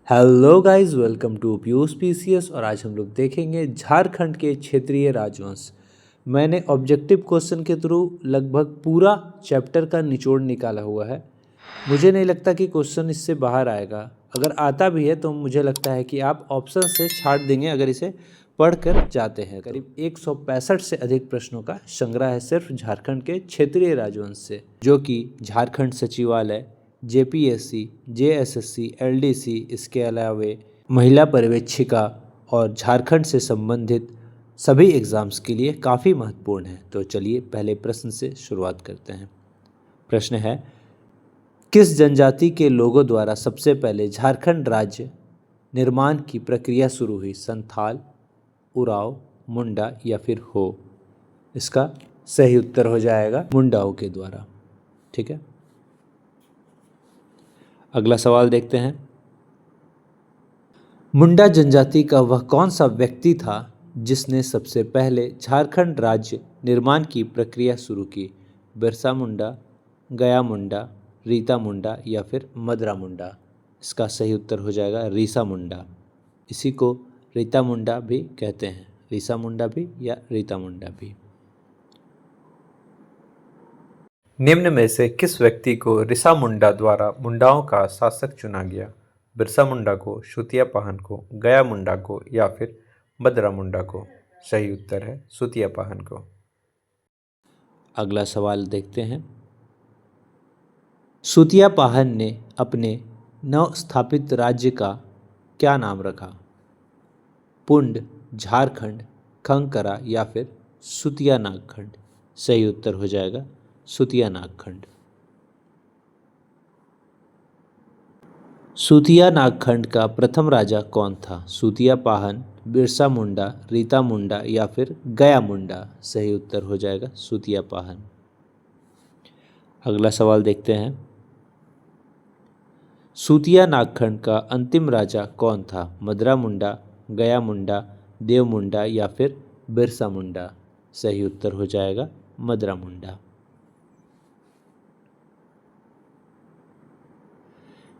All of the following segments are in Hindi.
Hello guys, welcome to Piyush PCS. और आज हम लोग देखेंगे झारखंड के क्षेत्रीय राजवंश। मैंने ऑब्जेक्टिव क्वेश्चन के थ्रू लगभग पूरा चैप्टर का निचोड़ निकाला हुआ है। मुझे नहीं लगता कि क्वेश्चन इससे बाहर आएगा। अगर आता भी है तो मुझे लगता है कि आप ऑप्शन से छाट देंगे अगर इसे पढ़कर जाते हैं। करीब 165 से अधिक प्रश्नों का संग्रह है सिर्फ झारखंड के क्षेत्रीय राजवंश से, जो कि झारखंड सचिवालय, जेपीएससी, जेएसएससी, एलडीसी, इसके अलावे महिला पर्यवेक्षिका और झारखंड से संबंधित सभी एग्ज़ाम्स के लिए काफ़ी महत्वपूर्ण है। तो चलिए पहले प्रश्न से शुरुआत करते हैं। प्रश्न है, किस जनजाति के लोगों द्वारा सबसे पहले झारखंड राज्य निर्माण की प्रक्रिया शुरू हुई? संथाल, उराव, मुंडा या फिर हो? इसका सही उत्तर हो जाएगा मुंडाओं के द्वारा। ठीक है, अगला सवाल देखते हैं। मुंडा जनजाति का वह कौन सा व्यक्ति था जिसने सबसे पहले झारखंड राज्य निर्माण की प्रक्रिया शुरू की? बिरसा मुंडा, गया मुंडा, रीता मुंडा या फिर मदरा मुंडा? इसका सही उत्तर हो जाएगा रीसा मुंडा। इसी को रीता मुंडा भी कहते हैं, रीसा मुंडा भी या रीता मुंडा भी। निम्न में से किस व्यक्ति को रीसा मुंडा द्वारा मुंडाओं का शासक चुना गया? बिरसा मुंडा को, सुतिया पाहन को, गया मुंडा को या फिर मदरा मुंडा को? सही उत्तर है सुतिया पाहन को। अगला सवाल देखते हैं। सुतिया पाहन ने अपने नव स्थापित राज्य का क्या नाम रखा? पुंड, झारखंड, खंकरा या फिर सुतिया नागखंड? सही उत्तर हो जाएगा सुतिया नागखंड। सुतिया नागखंड का प्रथम राजा कौन था? सुतिया पाहन, बिरसा मुंडा, रीता मुंडा या फिर गया मुंडा? सही उत्तर हो जाएगा सुतिया पाहन। अगला सवाल देखते हैं। सुतिया नागखंड का अंतिम राजा कौन था? मदरा मुंडा, गया मुंडा, देव मुंडा या फिर बिरसा मुंडा? सही उत्तर हो जाएगा मदरा मुंडा।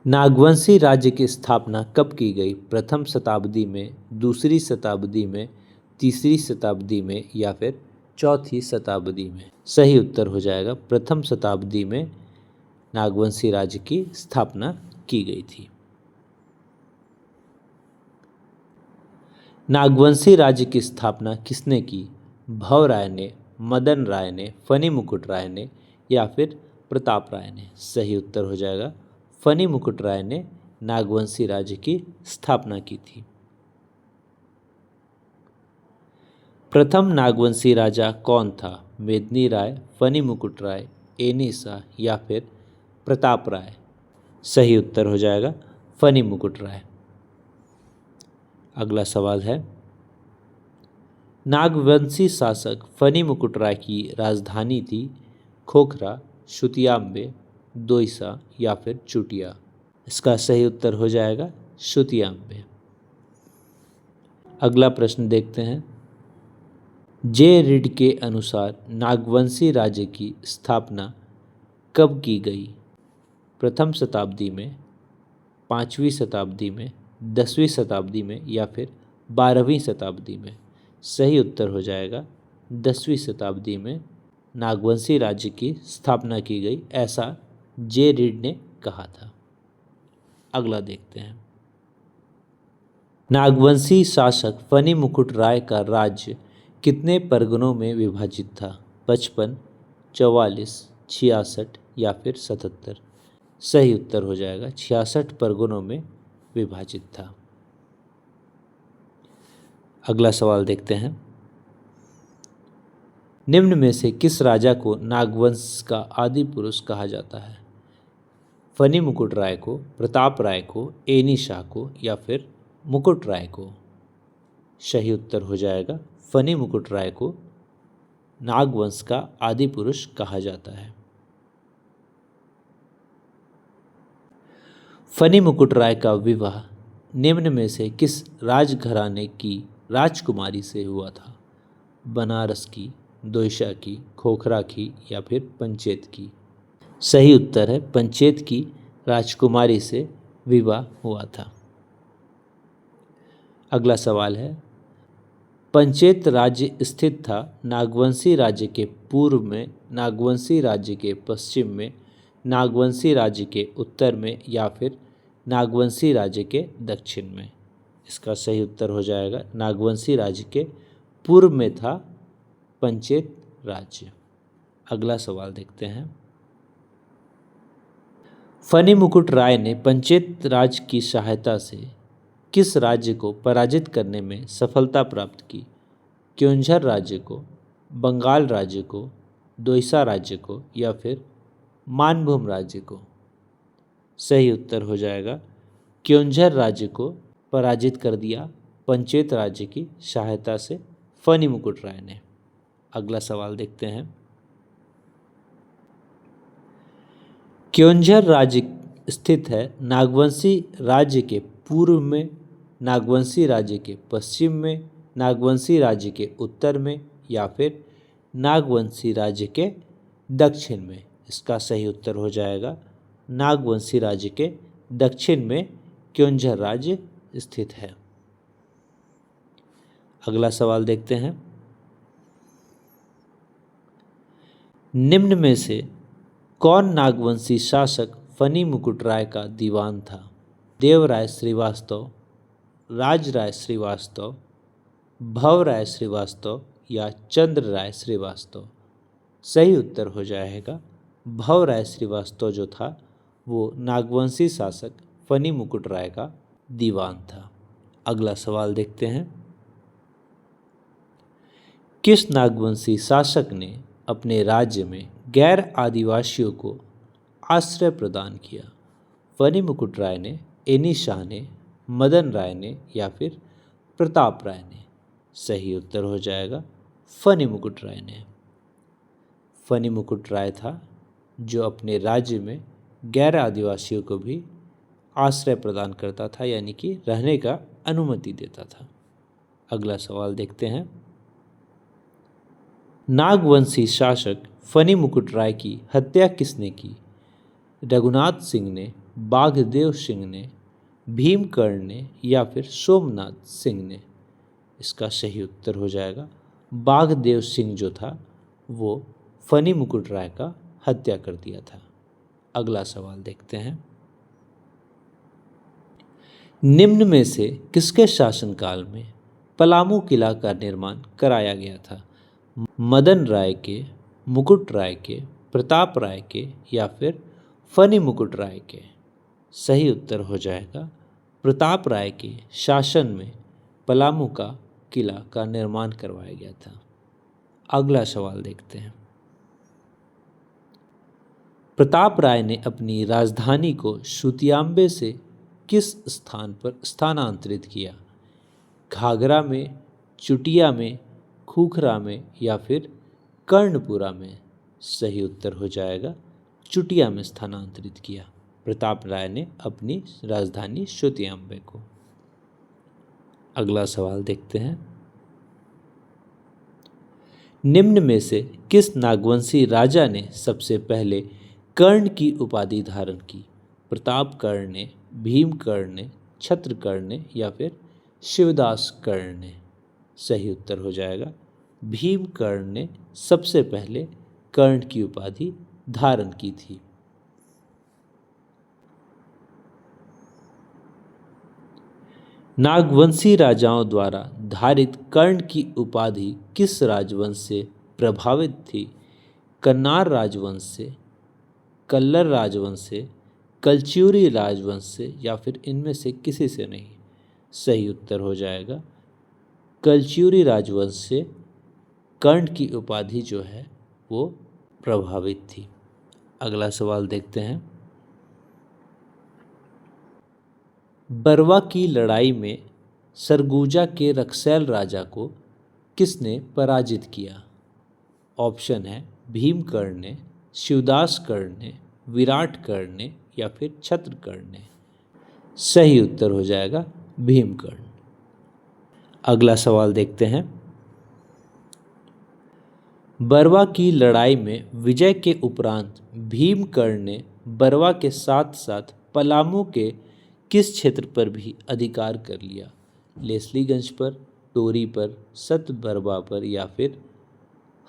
नागवंशी राज्य की स्थापना कब की गई? प्रथम शताब्दी में, दूसरी शताब्दी में, तीसरी शताब्दी में या फिर चौथी शताब्दी में? सही उत्तर हो जाएगा प्रथम शताब्दी में नागवंशी राज्य की स्थापना की गई थी। नागवंशी राज्य की स्थापना किसने की? भव राय ने, मदन राय ने, फनी मुकुट राय ने या फिर प्रताप राय ने? सही उत्तर हो जाएगा फनी मुकुट राय ने नागवंशी राज्य की स्थापना की थी। प्रथम नागवंशी राजा कौन था? मेदिनी राय, फनी मुकुट राय, एनी शाह या फिर प्रताप राय? सही उत्तर हो जाएगा फनी मुकुट राय। अगला सवाल है, नागवंशी शासक फनी मुकुट राय की राजधानी थी खोखरा, सुतियाम्बे, दोईसा या फिर चुटिया? इसका सही उत्तर हो जाएगा सुतियाम्बे। अगला प्रश्न देखते हैं। जे रीड के अनुसार नागवंशी राज्य की स्थापना कब की गई? प्रथम शताब्दी में, पाँचवीं शताब्दी में, 10वीं शताब्दी में या फिर 12वीं शताब्दी में? सही उत्तर हो जाएगा 10वीं शताब्दी में नागवंशी राज्य की स्थापना की गई, ऐसा जे रीड ने कहा था। अगला देखते हैं। नागवंशी शासक फनी मुकुट राय का राज्य कितने परगनों में विभाजित था? 55, 44, 66 या फिर 77? सही उत्तर हो जाएगा 66 परगनों में विभाजित था। अगला सवाल देखते हैं। निम्न में से किस राजा को नागवंश का आदि पुरुष कहा जाता है? फनी मुकुट राय को, प्रताप राय को, एनी शाह को या फिर मुकुट राय को? सही उत्तर हो जाएगा फनी मुकुट राय को नागवंश का आदि पुरुष कहा जाता है। फनी मुकुट राय का विवाह निम्न में से किस राजघराने की राजकुमारी से हुआ था? बनारस की, दोईसा की, खोखरा की या फिर पंचेत की? सही उत्तर है पंचेत की राजकुमारी से विवाह हुआ था। अगला सवाल है, पंचेत राज्य स्थित था नागवंशी राज्य के पूर्व में, नागवंशी राज्य के पश्चिम में, नागवंशी राज्य के उत्तर में या फिर नागवंशी राज्य के दक्षिण में? इसका सही उत्तर हो जाएगा नागवंशी राज्य के पूर्व में था पंचेत राज्य। अगला सवाल देखते हैं, फनी मुकुट राय ने पंचेत राज की सहायता से किस राज्य को पराजित करने में सफलता प्राप्त की? क्योंझर राज्य को, बंगाल राज्य को, दोईसा राज्य को या फिर मानभूम राज्य को? सही उत्तर हो जाएगा क्योंझर राज्य को पराजित कर दिया पंचेत राज्य की सहायता से फनी मुकुट राय ने। अगला सवाल देखते हैं, क्योंझर राज्य स्थित है नागवंशी राज्य के पूर्व में, नागवंशी राज्य के पश्चिम में, नागवंशी राज्य के उत्तर में या फिर नागवंशी राज्य के दक्षिण में? इसका सही उत्तर हो जाएगा नागवंशी राज्य के दक्षिण में क्योंझर राज्य स्थित है। अगला सवाल देखते हैं, निम्न में से कौन नागवंशी शासक फनी मुकुट राय का दीवान था? देवराय श्रीवास्तव, राजराय श्रीवास्तव, भवराय श्रीवास्तव या चंद्रराय श्रीवास्तव? सही उत्तर हो जाएगा भवराय श्रीवास्तव जो था वो नागवंशी शासक फनी मुकुट राय का दीवान था। अगला सवाल देखते हैं, किस नागवंशी शासक ने अपने राज्य में गैर आदिवासियों को आश्रय प्रदान किया? फनी मुकुट राय ने, एनी शाह ने, मदन राय ने या फिर प्रताप राय ने? सही उत्तर हो जाएगा फनी मुकुट राय ने। फनी मुकुट राय था जो अपने राज्य में गैर आदिवासियों को भी आश्रय प्रदान करता था, यानी कि रहने का अनुमति देता था। अगला सवाल देखते हैं, नागवंशी शासक फनी मुकुट राय की हत्या किसने की? रघुनाथ सिंह ने, बाघदेव सिंह ने, भीमकर्ण ने या फिर सोमनाथ सिंह ने? इसका सही उत्तर हो जाएगा बाघदेव सिंह जो था वो फनी मुकुट राय का हत्या कर दिया था। अगला सवाल देखते हैं, निम्न में से किसके शासनकाल में पलामू किला का निर्माण कराया गया था? मदन राय के, मुकुट राय के, प्रताप राय के या फिर फनी मुकुट राय के? सही उत्तर हो जाएगा प्रताप राय के शासन में पलामू का किला का निर्माण करवाया गया था। अगला सवाल देखते हैं, प्रताप राय ने अपनी राजधानी को सुतियाम्बे से किस स्थान पर स्थानांतरित किया? घाघरा में, चुटिया में, खूखरा में या फिर कर्णपुरा में? सही उत्तर हो जाएगा चुटिया में स्थानांतरित किया प्रताप राय ने अपनी राजधानी सुतियाम्बे को। अगला सवाल देखते हैं, निम्न में से किस नागवंशी राजा ने सबसे पहले कर्ण की उपाधि धारण की? प्रताप कर्ण ने, भीमकर्ण ने, छत्रकर्ण ने या फिर शिवदास कर्ण ने? सही उत्तर हो जाएगा भीमकर्ण ने सबसे पहले कर्ण की उपाधि धारण की थी। नागवंशी राजाओं द्वारा धारित कर्ण की उपाधि किस राजवंश से प्रभावित थी? कन्नार राजवंश से, कल्लर राजवंश से, कलच्युरी राजवंश से या फिर इनमें से किसी से नहीं? सही उत्तर हो जाएगा कलच्युरी राजवंश से कर्ण की उपाधि जो है वो प्रभावित थी। अगला सवाल देखते हैं, बरवा की लड़ाई में सरगुजा के रक्सैल राजा को किसने पराजित किया? ऑप्शन है भीमकर्ण ने, शिवदास कर्ण ने, विराट कर्ण ने या फिर छत्रकर्ण ने? सही उत्तर हो जाएगा भीमकर्ण। अगला सवाल देखते हैं, बरवा की लड़ाई में विजय के उपरांत भीमकर्ण ने बरवा के साथ साथ पलामू के किस क्षेत्र पर भी अधिकार कर लिया? लेस्लीगंज पर, टोरी पर, सतबरबा पर या फिर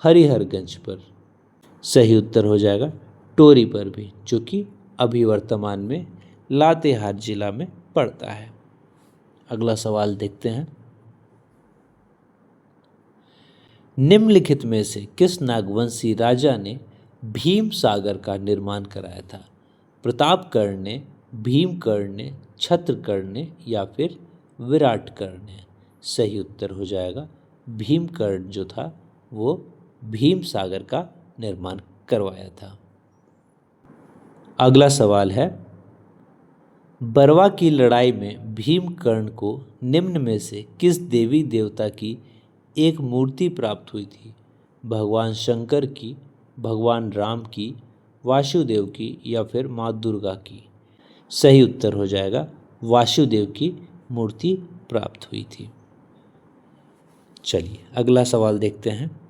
हरिहरगंज पर। सही उत्तर हो जाएगा टोरी पर भी, जो कि अभी वर्तमान में लातेहार जिला में पड़ता है। अगला सवाल देखते हैं। निम्नलिखित में से किस नागवंशी राजा ने भीम सागर का निर्माण कराया था? प्रतापकर्ण ने, भीमकर्ण ने, छत्रकर्ण ने या फिर विराटकर्ण ने? सही उत्तर हो जाएगा भीमकर्ण जो था वो भीम सागर का निर्माण करवाया था। अगला सवाल है, बरवा की लड़ाई में भीमकर्ण को निम्न में से किस देवी देवता की एक मूर्ति प्राप्त हुई थी? भगवान शंकर की, भगवान राम की, वासुदेव की या फिर माँ दुर्गा की? सही उत्तर हो जाएगा वासुदेव की मूर्ति प्राप्त हुई थी। चलिए अगला सवाल देखते हैं।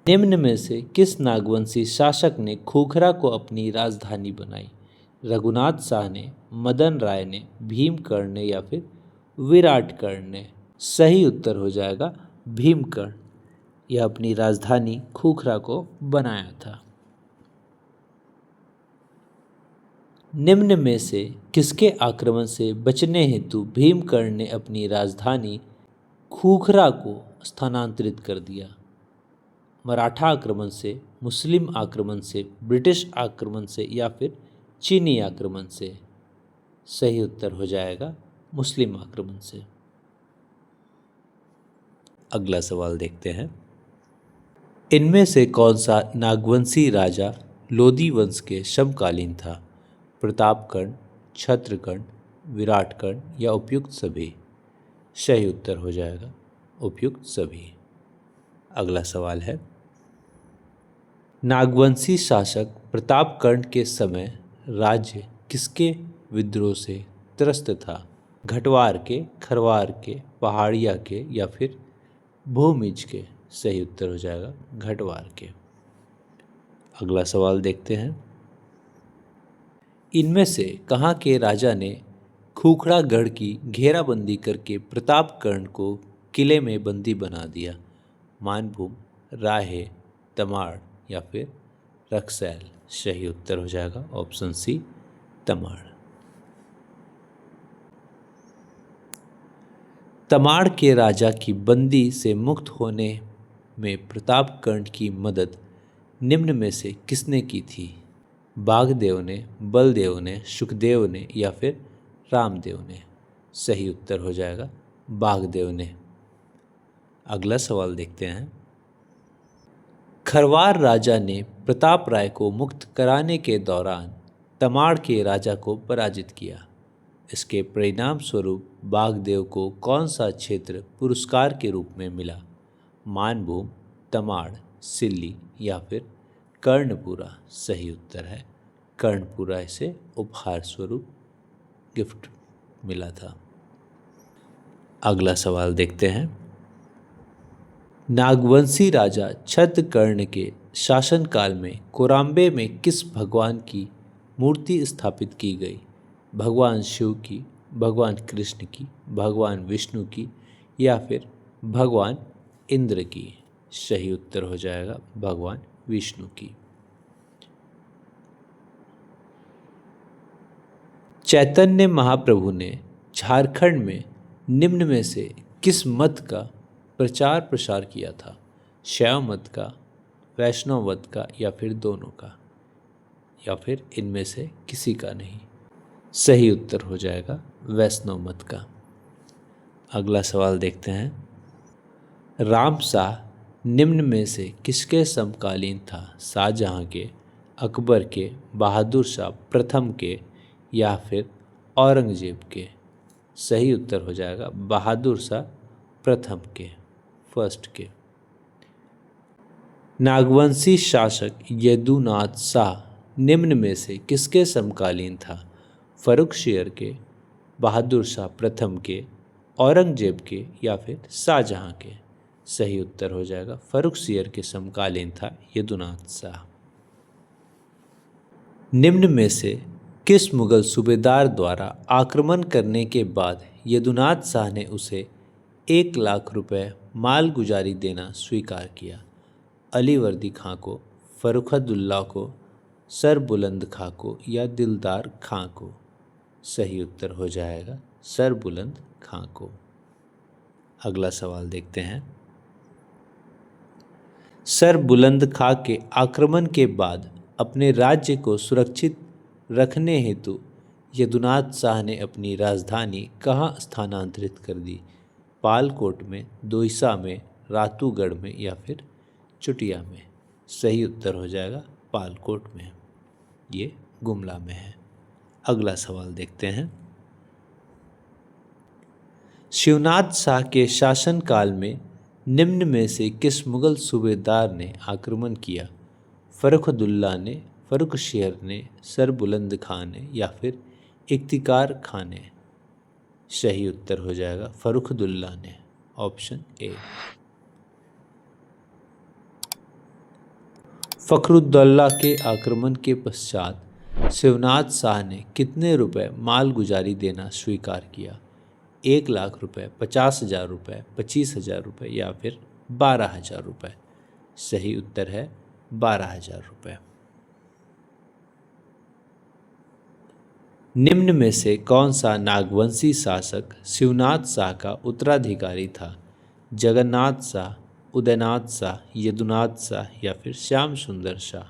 निम्न में से किस नागवंशी शासक ने खोखरा को अपनी राजधानी बनाई? रघुनाथ शाह ने, मदन राय ने, भीमकर्ण ने या फिर विराटकर्ण ने? सही उत्तर हो जाएगा भीमकर्ण। यह अपनी राजधानी खोखरा को बनाया था। निम्न में से किसके आक्रमण से बचने हेतु भीमकर्ण ने अपनी राजधानी खोखरा को स्थानांतरित कर दिया? मराठा आक्रमण से, मुस्लिम आक्रमण से, ब्रिटिश आक्रमण से या फिर चीनी आक्रमण से? सही उत्तर हो जाएगा मुस्लिम आक्रमण से। अगला सवाल देखते हैं। इनमें से कौन सा नागवंशी राजा लोधी वंश के समकालीन था? प्रतापकर्ण, छत्रकर्ण, विराटकर्ण या उपयुक्त सभी? सही उत्तर हो जाएगा उपयुक्त सभी। अगला सवाल है, नागवंशी शासक प्रतापकर्ण के समय राज्य किसके विद्रोह से त्रस्त था? घटवार के, खरवार के, पहाड़िया के या फिर भूमिज के? सही उत्तर हो जाएगा घटवार के। अगला सवाल देखते हैं। इनमें से कहाँ के राजा ने खूखड़ागढ़ की घेराबंदी करके प्रतापकर्ण को किले में बंदी बना दिया? मानभूम, राहे, तमाड़ या फिर रक्सैल? सही उत्तर हो जाएगा ऑप्शन सी तमाड़। तमाड़ के राजा की बंदी से मुक्त होने में प्रतापकर्ण की मदद निम्न में से किसने की थी? बागदेव ने, बलदेव ने, सुखदेव ने या फिर रामदेव ने? सही उत्तर हो जाएगा बागदेव ने। अगला सवाल देखते हैं। खरवार राजा ने प्रताप राय को मुक्त कराने के दौरान तमाड़ के राजा को पराजित किया। इसके परिणाम स्वरूप बागदेव को कौन सा क्षेत्र पुरस्कार के रूप में मिला? मानभूम, तमाड़, सिल्ली या फिर कर्णपुरा? सही उत्तर है कर्णपुरा। इसे उपहार स्वरूप गिफ्ट मिला था। अगला सवाल देखते हैं। नागवंशी राजा छत्रकर्ण के शासनकाल में कोराम्बे में किस भगवान की मूर्ति स्थापित की गई? भगवान शिव की, भगवान कृष्ण की, भगवान विष्णु की या फिर भगवान इंद्र की? सही उत्तर हो जाएगा भगवान विष्णु की। चैतन्य महाप्रभु ने झारखंड में निम्न में से किस मत का प्रचार प्रसार किया था? शैव मत का, वैष्णव मत का या फिर दोनों का या फिर इनमें से किसी का नहीं? सही उत्तर हो जाएगा वैष्णव मत का। अगला सवाल देखते हैं। राम शाह निम्न में से किसके समकालीन था? शाहजहां के, अकबर के, बहादुर शाह प्रथम के या फिर औरंगजेब के? सही उत्तर हो जाएगा बहादुर शाह प्रथम के, फर्स्ट के। नागवंशी शासक यदुनाथ शाह निम्न में से किसके समकालीन था? फर्रुखसियर के, बहादुर शाह प्रथम के, औरंगजेब के या फिर शाहजहां के? सही उत्तर हो जाएगा फर्रुखसियर के समकालीन था यदुनाथ शाह। निम्न में से किस मुगल सूबेदार द्वारा आक्रमण करने के बाद यदुनाथ शाह ने उसे 1 लाख रुपए मालगुजारी देना स्वीकार किया। अलीवर्दी खां को, फर्रुखुद्दौला को, सर बुलंद खां को या दिलदार खां को? सही उत्तर हो जाएगा सर बुलंद खां को। अगला सवाल देखते हैं। सर बुलंद खां के आक्रमण के बाद अपने राज्य को सुरक्षित रखने हेतु यदुनाथ शाह ने अपनी राजधानी कहाँ स्थानांतरित कर दी? पालकोट में, दोईसा में, रातूगढ़ में या फिर चुटिया में? सही उत्तर हो जाएगा पालकोट में, ये गुमला में है। अगला सवाल देखते हैं। शिवनाथ शाह के शासनकाल में निम्न में से किस मुगल सूबेदार ने आक्रमण किया? फर्रुखुद्दौला ने, फर्रुखशियर ने, सर बुलंद खां ने या फिर इफ्तिकार खां ने? सही उत्तर हो जाएगा फर्रुखुद्दौला ने, ऑप्शन ए। फखरुद्दौला के आक्रमण के पश्चात शिवनाथ शाह ने कितने रुपए मालगुजारी देना स्वीकार किया? 1 लाख रुपए, 50,000 रुपये, 25,000 रुपये या फिर 12,000 रुपये? सही उत्तर है 12,000 रुपये। निम्न में से कौन सा नागवंशी शासक शिवनाथ शाह का उत्तराधिकारी था? जगन्नाथ शाह, उदयनाथ शाह, यदुनाथ शाह या फिर श्याम सुंदर शाह?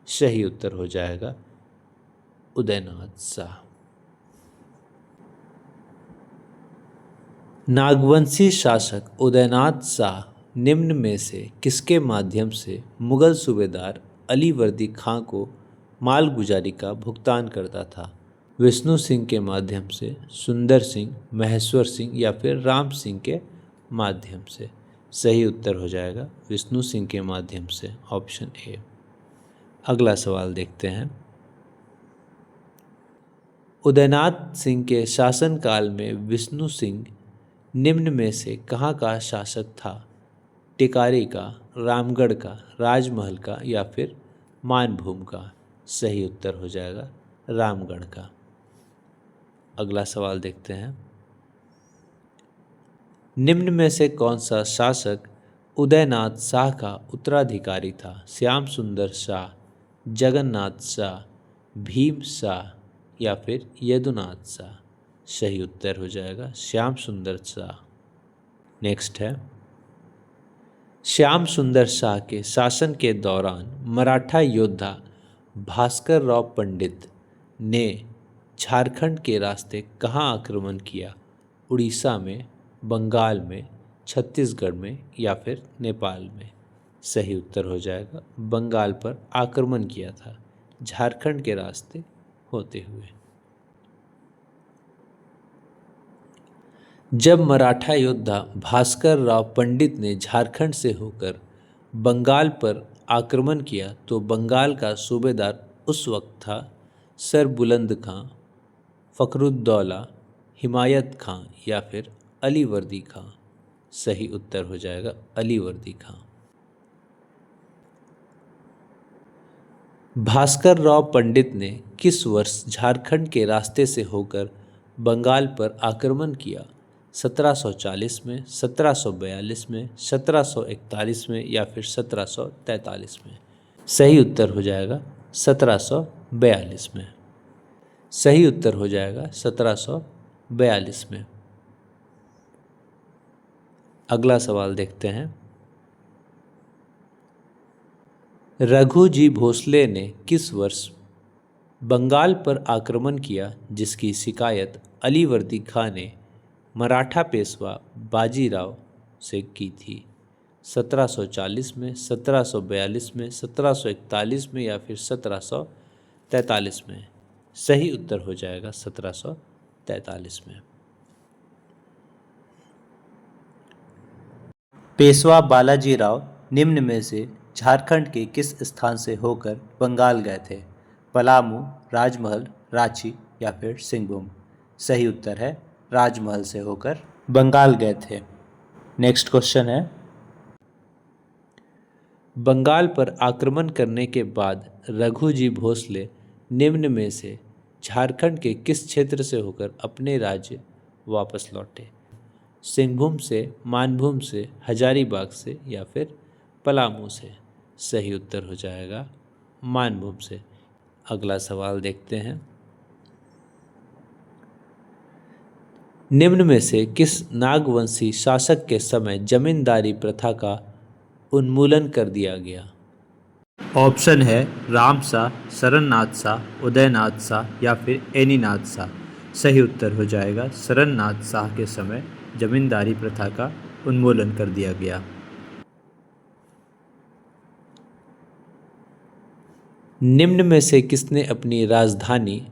सही उत्तर हो जाएगा उदयनाथ शाह। नागवंशी शासक उदयनाथ शाह निम्न में से किसके माध्यम से मुगल सूबेदार अलीवर्दी खां को मालगुजारी का भुगतान करता था? विष्णु सिंह के माध्यम से, सुंदर सिंह, महेश्वर सिंह या फिर राम सिंह के माध्यम से? सही उत्तर हो जाएगा विष्णु सिंह के माध्यम से, ऑप्शन ए। अगला सवाल देखते हैं। उदयनाथ सिंह के शासनकाल में विष्णु सिंह निम्न में से कहाँ का शासक था? टिकारी का, रामगढ़ का, राजमहल का या फिर मानभूम का? सही उत्तर हो जाएगा रामगढ़ का। अगला सवाल देखते हैं। निम्न में से कौन सा शासक उदयनाथ शाह का उत्तराधिकारी था? श्याम सुंदर शाह, जगन्नाथ शाह, भीम शाह या फिर यदुनाथ शाह? सही उत्तर हो जाएगा श्याम सुंदर शाह। नेक्स्ट है। श्याम सुंदर शाह के शासन के दौरान मराठा योद्धा भास्कर राव पंडित ने झारखंड के रास्ते कहाँ आक्रमण किया? उड़ीसा में, बंगाल में, छत्तीसगढ़ में या फिर नेपाल में? सही उत्तर हो जाएगा बंगाल पर आक्रमण किया था झारखंड के रास्ते होते हुए। जब मराठा योद्धा भास्कर राव पंडित ने झारखंड से होकर बंगाल पर आक्रमण किया तो बंगाल का सूबेदार उस वक्त था सर बुलंद खां, फखरुद्दौला, हिमायत खां या फिर अलीवर्दी खां? सही उत्तर हो जाएगा अलीवर्दी खां। भास्कर राव पंडित ने किस वर्ष झारखंड के रास्ते से होकर बंगाल पर आक्रमण किया? 1740 में, 1742 में, 1741 में या फिर 1743 में? सही उत्तर हो जाएगा 1742 में। सही उत्तर हो जाएगा 1742 में। अगला सवाल देखते हैं। रघुजी भोसले ने किस वर्ष बंगाल पर आक्रमण किया जिसकी शिकायत अलीवर्दी खां ने मराठा पेशवा बाजीराव से की थी? 1740 में, 1742 में, 1741 में या फिर 1743 में? सही उत्तर हो जाएगा 1743 में। पेशवा बालाजीराव निम्न में से झारखंड के किस स्थान से होकर बंगाल गए थे? पलामू, राजमहल, रांची या फिर सिंहभूम? सही उत्तर है राजमहल से होकर बंगाल गए थे। नेक्स्ट क्वेश्चन है। बंगाल पर आक्रमण करने के बाद रघुजी भोसले निम्न में से झारखंड के किस क्षेत्र से होकर अपने राज्य वापस लौटे। सिंहभूम से, मानभूम से, हजारीबाग से या फिर पलामू से। सही उत्तर हो जाएगा मानभूम से। अगला सवाल देखते हैं। निम्न में से किस नागवंशी शासक के समय जमींदारी प्रथा का उन्मूलन कर दिया गया? ऑप्शन है राम शाह, सरननाथ शाह, उदयनाथ शाह या फिर एनीनाथ शाह। सही उत्तर हो जाएगा सरननाथ शाह के समय जमींदारी प्रथा का उन्मूलन कर दिया गया। निम्न में से किसने अपनी राजधानी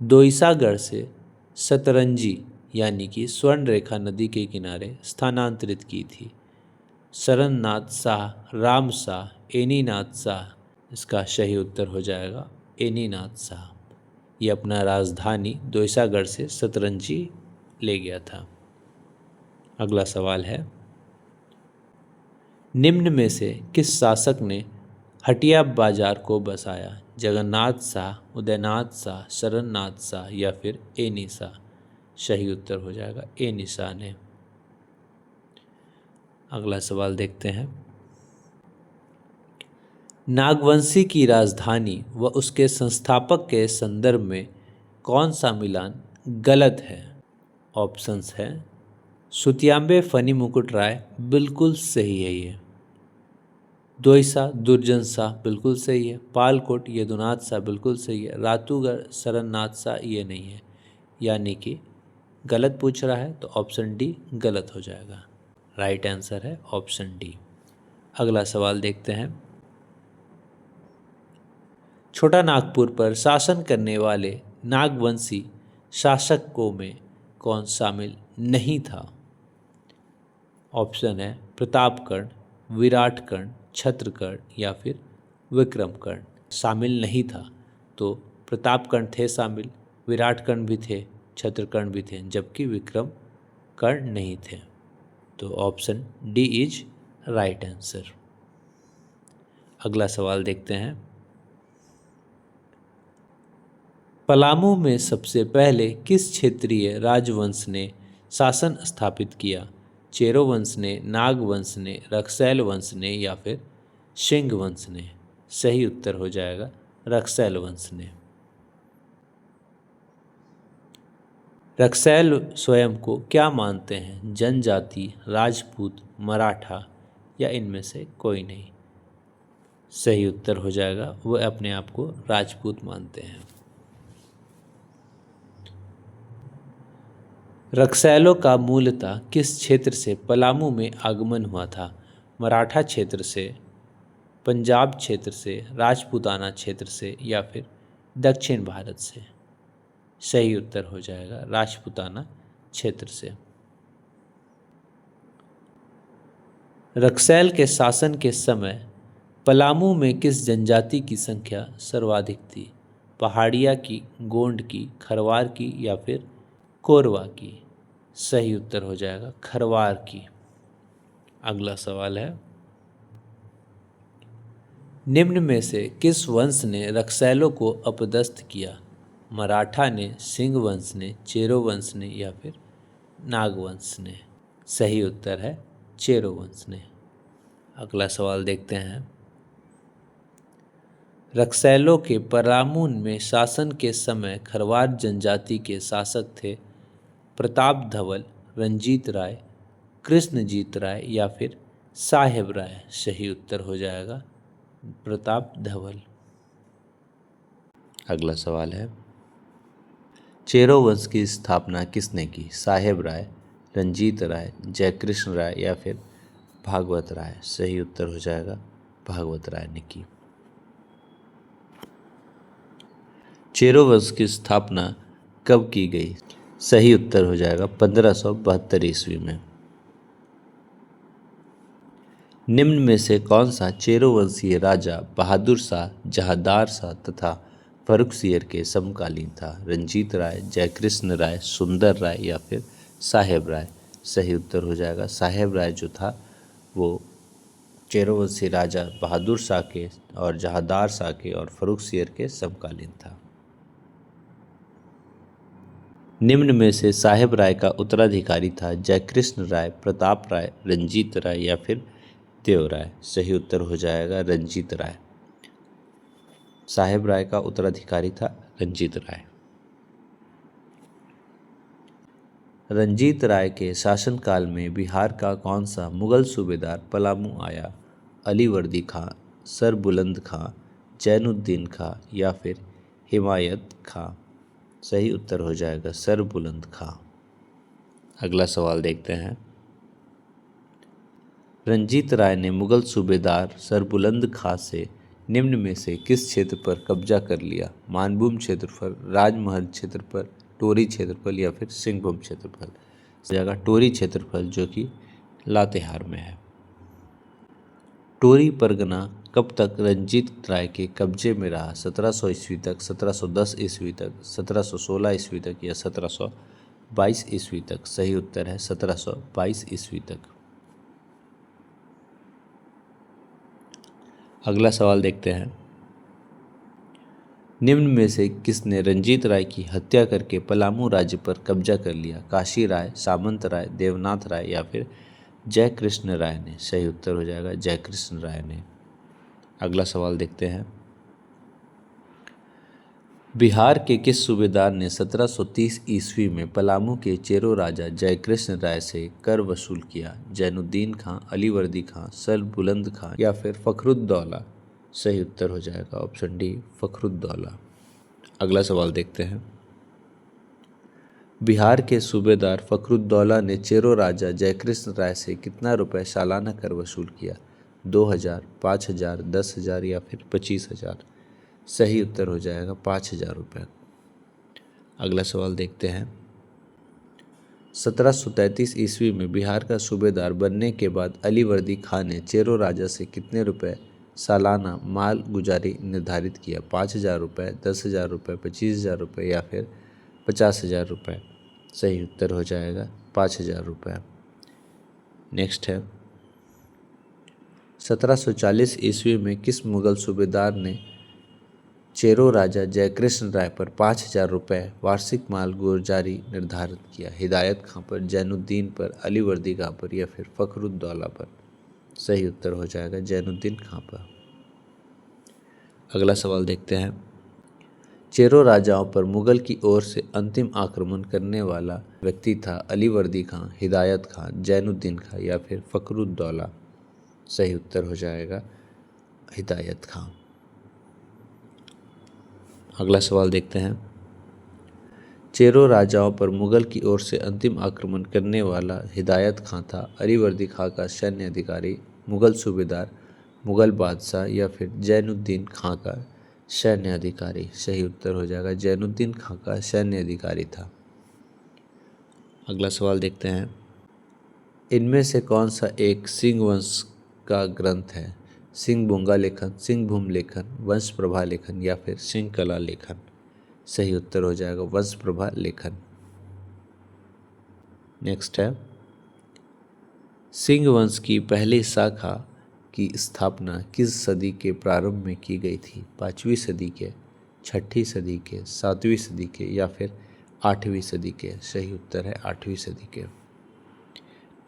दोईसागढ़ से सतरंजी यानी कि स्वर्ण रेखा नदी के किनारे स्थानांतरित की थी? सरननाथ शाह, राम शाह, एनीनाथ शाह। इसका सही उत्तर हो जाएगा एनीनाथ शाह। ये अपना राजधानी दोईसागढ़ से सतरंजी ले गया था। अगला सवाल है, निम्न में से किस शासक ने हटिया बाजार को बसाया? जगन्नाथ शाह, उदयनाथ शाह, सरननाथ शाह या फिर एनी शाह। सही उत्तर हो जाएगा एनी शाह ने। अगला सवाल देखते हैं। नागवंशी की राजधानी व उसके संस्थापक के संदर्भ में कौन सा मिलान गलत है? ऑप्शंस हैं सुतियांबे फनी मुकुट राय, बिल्कुल सही है ये। दोईसा दुर्जन शाह, बिल्कुल सही है। पालकोट यदुनाथ शाह, बिल्कुल सही है। रातूगढ़ सरननाथ शाह, ये नहीं है। यानी कि गलत पूछ रहा है तो ऑप्शन डी गलत हो जाएगा। राइट आंसर है ऑप्शन डी। अगला सवाल देखते हैं। छोटा नागपुर पर शासन करने वाले नागवंशी शासकों में कौन शामिल नहीं था? ऑप्शन है प्रतापकर्ण, विराटकर्ण, छत्रकर्ण या फिर विक्रमकर्ण। शामिल नहीं था तो प्रतापकर्ण थे शामिल, विराटकर्ण भी थे, छत्रकर्ण भी थे, जबकि विक्रमकर्ण नहीं थे। तो option D is right answer. अगला सवाल देखते हैं। पलामू में सबसे पहले किस क्षेत्रीय राजवंश ने शासन स्थापित किया? चेरो वंश ने, नाग वंश ने, रक्सैल वंश ने या फिर सिंह वंश ने? सही उत्तर हो जाएगा रक्सैल वंश ने। रक्सैल स्वयं को क्या मानते हैं? जनजाति, राजपूत, मराठा या इनमें से कोई नहीं? सही उत्तर हो जाएगा वो अपने आप को राजपूत मानते हैं। रक्सैलों का मूलतः किस क्षेत्र से पलामू में आगमन हुआ था? मराठा क्षेत्र से, पंजाब क्षेत्र से, राजपूताना क्षेत्र से या फिर दक्षिण भारत से? सही उत्तर हो जाएगा राजपूताना क्षेत्र से। रक्सैल के शासन के समय पलामू में किस जनजाति की संख्या सर्वाधिक थी? पहाड़िया की, गोंड की, खरवार की या फिर कोरवा की? सही उत्तर हो जाएगा खरवार की। अगला सवाल है, निम्न में से किस वंश ने रक्सैलों को अपदस्थ किया? मराठा ने, सिंह वंश ने, चेरो वंश ने या फिर नागवंश ने? सही उत्तर है चेरो वंश ने। अगला सवाल देखते हैं। रक्सैलों के पलामू में शासन के समय खरवार जनजाति के शासक थे प्रताप धवल, रंजीत राय, कृष्णजीत राय या फिर साहेब राय? सही उत्तर हो जाएगा प्रताप धवल। अगला सवाल है, चेरो वंश की स्थापना किसने की? साहेब राय, रंजीत राय, जयकृष्ण राय या फिर भागवत राय? सही उत्तर हो जाएगा भागवत राय ने की। चेरो वंश की स्थापना कब की गई? सही उत्तर हो जाएगा 1572 ईस्वी में। निम्न में से कौन सा चेरो वंशीय राजा बहादुर शाह, जहांदार शाह तथा फर्रुखसियर के समकालीन था? रंजीत राय, जयकृष्ण राय, सुंदर राय या फिर साहेब राय? सही उत्तर हो जाएगा साहेब राय जो था वो चेरो वंशीय राजा बहादुर शाह के और जहांदार शाह के और फर्रुखसियर के समकालीन था। निम्न में से साहेब राय का उत्तराधिकारी था जयकृष्ण राय, प्रताप राय, रंजीत राय या फिर देव राय। सही उत्तर हो जाएगा रंजीत राय। साहेब राय का उत्तराधिकारी था रंजीत राय। रंजीत राय के शासनकाल में बिहार का कौन सा मुगल सूबेदार पलामू आया? अलीवर्दी खां, सर बुलंद खां, जैनुद्दीन खां या फिर हिमायत खां। सही उत्तर हो जाएगा सर बुलंद खां। अगला सवाल देखते हैं। रंजीत राय ने मुगल सूबेदार सरबुलंद खां से निम्न में से किस क्षेत्र पर कब्जा कर लिया? मानभूम क्षेत्रफल, राजमहल क्षेत्रफल, टोरी क्षेत्रफल या फिर सिंहभूम क्षेत्रफल। इस जगह टोरी क्षेत्रफल जो कि लातेहार में है। टोरी परगना कब तक रंजीत राय के कब्जे में रहा? 1700 ईस्वी तक, 1710 ईस्वी तक, 1716 ईस्वी तक या 1722 ईस्वी तक। सही उत्तर है 1722 ईस्वी तक। अगला सवाल देखते हैं। निम्न में से किसने रंजीत राय की हत्या करके पलामू राज्य पर कब्जा कर लिया? काशी राय, सामंत राय, देवनाथ राय या फिर जयकृष्ण राय ने। सही उत्तर हो जाएगा जयकृष्ण राय ने। अगला सवाल देखते हैं। बिहार के किस सूबेदार ने 1730 ईस्वी में पलामू के चेरो राजा जयकृष्ण राय से कर वसूल किया? जैनुद्दीन खां, अलीवर्दी खां, सर बुलंद खां या फिर फखरुद्दौला। सही उत्तर हो जाएगा ऑप्शन डी फखरुद्दौला। अगला सवाल देखते हैं। बिहार के सूबेदार फखरुद्दौला ने चेरो राजा जयकृष्ण राय से कितना रुपए सालाना कर वसूल किया? 2000, 5000, 10,000 या फिर 25,000। सही उत्तर हो जाएगा 5,000 रुपये। अगला सवाल देखते हैं। 1733 ईस्वी में बिहार का सूबेदार बनने के बाद अलीवर्दी खां ने चेरो राजा से कितने रुपए सालाना माल गुजारी निर्धारित किया? 5,000 रुपये, 10,000 रुपये, 25,000 रुपये या फिर 50,000 रुपये। सही उत्तर हो जाएगा 5,000 रुपये। नेक्स्ट है। 1740 ईस्वी में किस मुगल सूबेदार ने चेरो राजा जयकृष्ण राय पर 5,000 रुपये वार्षिक माल गुजारी निर्धारित किया? हिदायत खां पर, जैनुद्दीन पर, अलीवर्दी खां पर या फिर फखरुद्दौला पर। सही उत्तर हो जाएगा जैनुद्दीन खां पर। अगला सवाल देखते हैं। चेरो राजाओं पर मुगल की ओर से अंतिम आक्रमण करने वाला व्यक्ति था अलीवर्दी खां, हिदायत खां, जैनुद्दीन खां या फिर फखरुद्दौला। सही उत्तर हो जाएगा हिदायत खां। अगला सवाल देखते हैं। चेरो राजाओं पर मुगल की ओर से अंतिम आक्रमण करने वाला हिदायत खां था अलीवर्दी खां का सैन्य अधिकारी, मुगल सूबेदार, मुगल बादशाह या फिर जैनुद्दीन खां का सैन्य अधिकारी। सही उत्तर हो जाएगा जैनुद्दीन खां का सैन्य अधिकारी था। अगला सवाल देखते हैं। इनमें से कौन सा एक सिंह वंश का ग्रंथ है? सिंहभूंगा लेखन, सिंहभूम लेखन, वंश प्रभा लेखन या फिर सिंह कला लेखन। सही उत्तर हो जाएगा वंश प्रभा लेखन। नेक्स्ट है। सिंह वंश की पहली शाखा की स्थापना किस सदी के प्रारंभ में की गई थी? 5वीं सदी के, 6ठी सदी के, 7वीं सदी के या फिर 8वीं सदी के। सही उत्तर है 8वीं सदी के।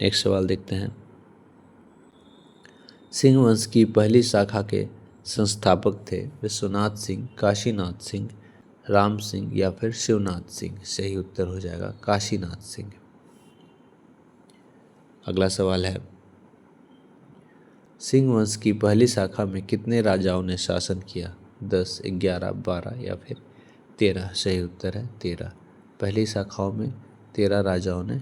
नेक्स्ट सवाल देखते हैं। सिंह वंश की पहली शाखा के संस्थापक थे विश्वनाथ सिंह, काशीनाथ सिंह, राम सिंह या फिर शिवनाथ सिंह। सही उत्तर हो जाएगा काशीनाथ सिंह। अगला सवाल है। सिंह वंश की पहली शाखा में कितने राजाओं ने शासन किया? 10, 11, 12 या फिर 13। सही उत्तर है 13। पहली शाखाओं में 13 राजाओं ने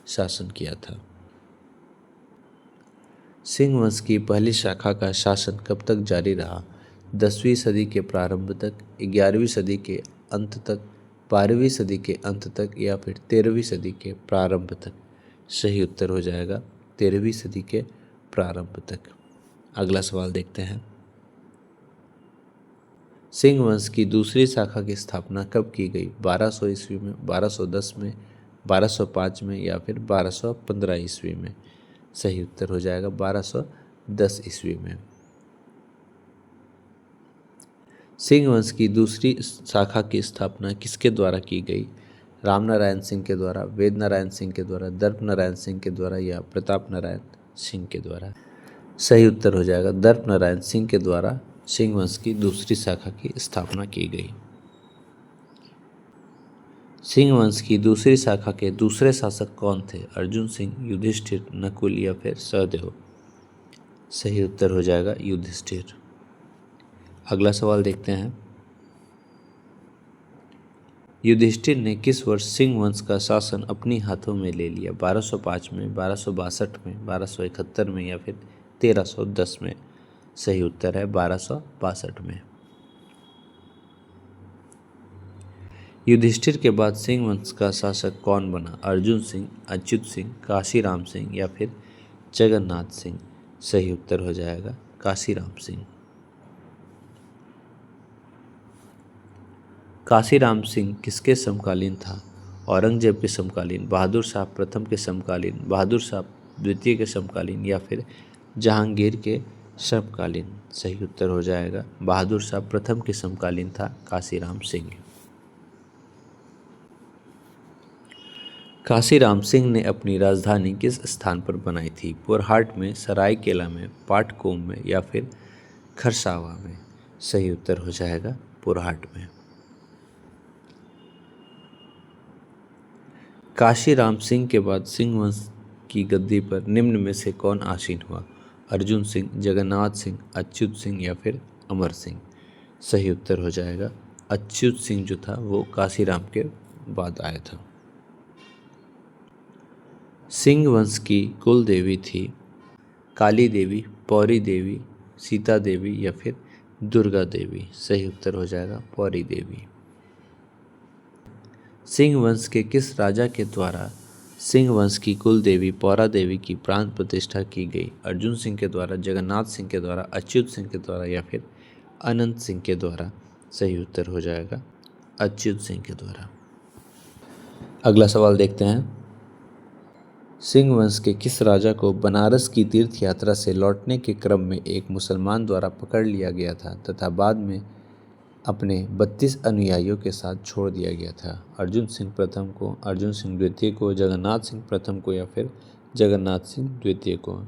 शासन किया था। सिंह वंश की पहली शाखा का शासन कब तक जारी रहा? 10वीं सदी के प्रारंभ तक, 11वीं सदी के अंत तक, 12वीं सदी के अंत तक या फिर 13वीं सदी के प्रारंभ तक। सही उत्तर हो जाएगा 13वीं सदी के प्रारंभ तक। अगला सवाल देखते हैं। सिंह वंश की दूसरी शाखा की स्थापना कब की गई? 1200 ईस्वी में, 1210 में, 1205 में या फिर 1215 ईस्वी में। सही उत्तर हो जाएगा 1210 ईस्वी में। सिंह वंश की दूसरी शाखा की स्थापना किसके द्वारा की गई? राम नारायण सिंह के द्वारा, वेद नारायण सिंह के द्वारा, दर्प नारायण सिंह के द्वारा या प्रताप नारायण सिंह के द्वारा। सही उत्तर हो जाएगा दर्प नारायण सिंह के द्वारा सिंह वंश की दूसरी शाखा की स्थापना की गई। सिंह वंश की दूसरी शाखा के दूसरे शासक कौन थे? अर्जुन सिंह, युधिष्ठिर, नकुल या फिर सहदेव। सही उत्तर हो जाएगा युधिष्ठिर। अगला सवाल देखते हैं। युधिष्ठिर ने किस वर्ष सिंह वंश का शासन अपनी हाथों में ले लिया? 1205 में, 1262 में, 1271 में या फिर 1310 में। सही उत्तर है 1262 में। युधिष्ठिर के बाद सिंह वंश का शासक कौन बना? अर्जुन सिंह, अच्युत सिंह, काशीराम सिंह या फिर जगन्नाथ सिंह। सही उत्तर हो जाएगा काशीराम सिंह। काशीराम सिंह किसके समकालीन था? औरंगजेब के समकालीन, बहादुर शाह प्रथम के समकालीन, बहादुर शाह द्वितीय के समकालीन या फिर जहांगीर के समकालीन। सही उत्तर हो जाएगा बहादुर शाह प्रथम के समकालीन था काशीराम सिंह। काशीराम सिंह ने अपनी राजधानी किस स्थान पर बनाई थी? पुरहाट में, सरायकेला में, पाटकोम में या फिर खरसावा में। सही उत्तर हो जाएगा पुरहाट में। काशीराम सिंह के बाद सिंह वंश की गद्दी पर निम्न में से कौन आसीन हुआ? अर्जुन सिंह, जगन्नाथ सिंह, अच्युत सिंह या फिर अमर सिंह। सही उत्तर हो जाएगा अच्युत सिंह जो था वो काशीराम के बाद आया था। सिंह वंश की कुल देवी थी काली देवी, पौरी देवी, सीता देवी या फिर दुर्गा देवी। सही उत्तर हो जाएगा पौरी देवी। सिंह वंश के किस राजा के द्वारा सिंह वंश की कुल देवी पौरा देवी की प्राण प्रतिष्ठा की गई? अर्जुन सिंह के द्वारा, जगन्नाथ सिंह के द्वारा, अच्युत सिंह के द्वारा या फिर अनंत सिंह के द्वारा। सही उत्तर हो जाएगा अच्युत सिंह के द्वारा। अगला सवाल देखते हैं। सिंह वंश के किस राजा को बनारस की तीर्थ यात्रा से लौटने के क्रम में एक मुसलमान द्वारा पकड़ लिया गया था तथा बाद में अपने 32 अनुयायियों के साथ छोड़ दिया गया था? अर्जुन सिंह प्रथम को, अर्जुन सिंह द्वितीय को, जगन्नाथ सिंह प्रथम को या फिर जगन्नाथ सिंह द्वितीय को।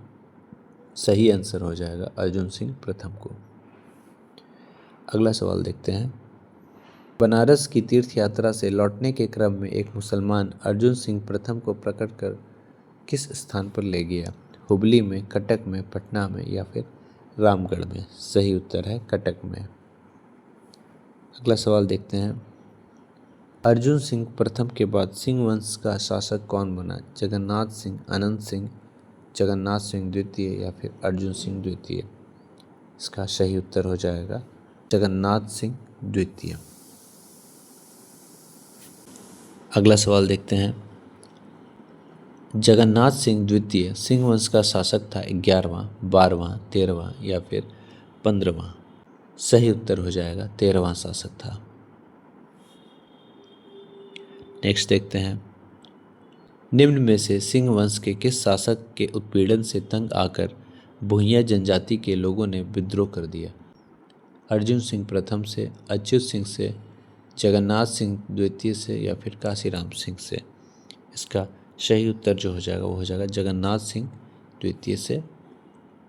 सही आंसर हो जाएगा अर्जुन सिंह प्रथम को। अगला सवाल देखते हैं। बनारस की तीर्थ यात्रा से लौटने के क्रम में एक मुसलमान अर्जुन सिंह प्रथम को पकड़ कर किस स्थान पर ले गया? हुबली में, कटक में, पटना में या फिर रामगढ़ में। सही उत्तर है कटक में। अगला सवाल देखते हैं। अर्जुन सिंह प्रथम के बाद सिंह वंश का शासक कौन बना? जगन्नाथ सिंह, अनंत सिंह, जगन्नाथ सिंह द्वितीय या फिर अर्जुन सिंह द्वितीय। इसका सही उत्तर हो जाएगा जगन्नाथ सिंह द्वितीय। अगला सवाल देखते हैं। जगन्नाथ सिंह द्वितीय सिंह वंश का शासक था 11वां, 12वां, 13वां या फिर 15वां। सही उत्तर हो जाएगा 13वां शासक था। नेक्स्ट देखते हैं। निम्न में से सिंह वंश के किस शासक के उत्पीड़न से तंग आकर भूइयां जनजाति के लोगों ने विद्रोह कर दिया? अर्जुन सिंह प्रथम से, अच्युत सिंह से, जगन्नाथ सिंह द्वितीय से या फिर काशीराम सिंह से। इसका सही उत्तर जो हो जाएगा वो हो जाएगा जगन्नाथ सिंह द्वितीय से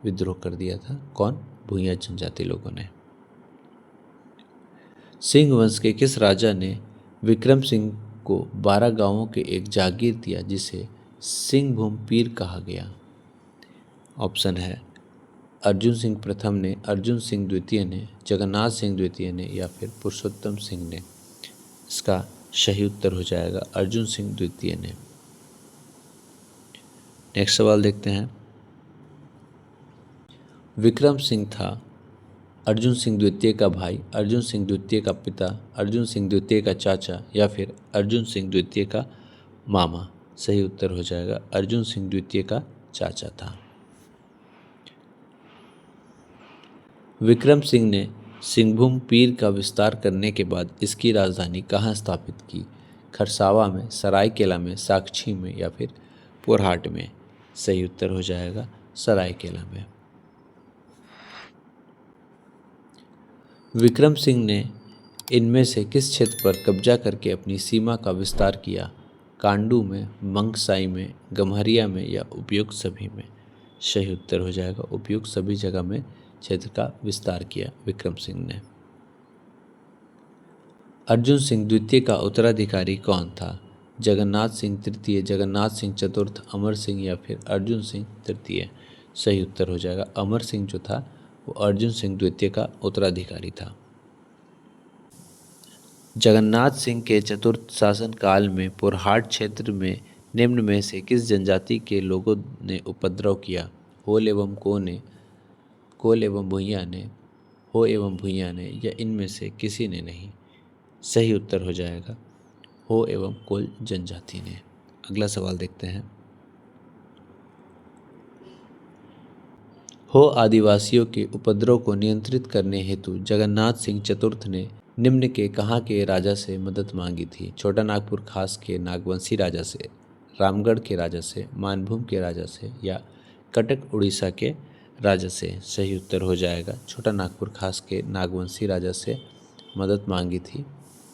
विद्रोह कर दिया था। कौन? भूइयां जनजाति लोगों ने। सिंह वंश के किस राजा ने विक्रम सिंह को 12 गांवों के एक जागीर दिया जिसे सिंहभूम पीर कहा गया? ऑप्शन है अर्जुन सिंह प्रथम ने, अर्जुन सिंह द्वितीय ने, जगन्नाथ सिंह द्वितीय ने या फिर पुरुषोत्तम सिंह ने। इसका सही उत्तर हो जाएगा अर्जुन सिंह द्वितीय ने। नेक्स्ट सवाल देखते हैं। विक्रम सिंह था अर्जुन सिंह द्वितीय का भाई, अर्जुन सिंह द्वितीय का पिता, अर्जुन सिंह द्वितीय का चाचा या फिर अर्जुन सिंह द्वितीय का मामा। सही उत्तर हो जाएगा अर्जुन सिंह द्वितीय का चाचा था। विक्रम सिंह ने सिंहभूम पीर का विस्तार करने के बाद इसकी राजधानी कहाँ स्थापित की? खरसावा में, सरायकेला में, साक्षी में या फिर पुरहाट में। सही उत्तर हो जाएगा सरायकेला में। विक्रम सिंह ने इनमें से किस क्षेत्र पर कब्जा करके अपनी सीमा का विस्तार किया? कांडू में, मंगसाई में, गम्हरिया में या उपयुक्त सभी में? सही उत्तर हो जाएगा उपयुक्त सभी जगह में क्षेत्र का विस्तार किया विक्रम सिंह ने। अर्जुन सिंह द्वितीय का उत्तराधिकारी कौन था? जगन्नाथ सिंह तृतीय, जगन्नाथ सिंह चतुर्थ, अमर सिंह या फिर अर्जुन सिंह तृतीय? सही उत्तर हो जाएगा अमर सिंह जो था वो अर्जुन सिंह द्वितीय का उत्तराधिकारी था। जगन्नाथ सिंह के चतुर्थ शासनकाल में पुरहाट क्षेत्र में निम्न में से किस जनजाति के लोगों ने उपद्रव किया? होल एवं कोल एवं भूइयाँ ने, हो एवं भूइयाँ ने या इनमें से किसी ने नहीं? सही उत्तर हो जाएगा हो एवं कोल जनजाति ने। अगला सवाल देखते हैं। हो आदिवासियों के उपद्रव को नियंत्रित करने हेतु जगन्नाथ सिंह चतुर्थ ने निम्न के कहाँ के राजा से मदद मांगी थी? छोटा नागपुर खास के नागवंशी राजा से, रामगढ़ के राजा से, मानभूम के राजा से या कटक उड़ीसा के राजा से? सही उत्तर हो जाएगा छोटा नागपुर खास के नागवंशी राजा से मदद मांगी थी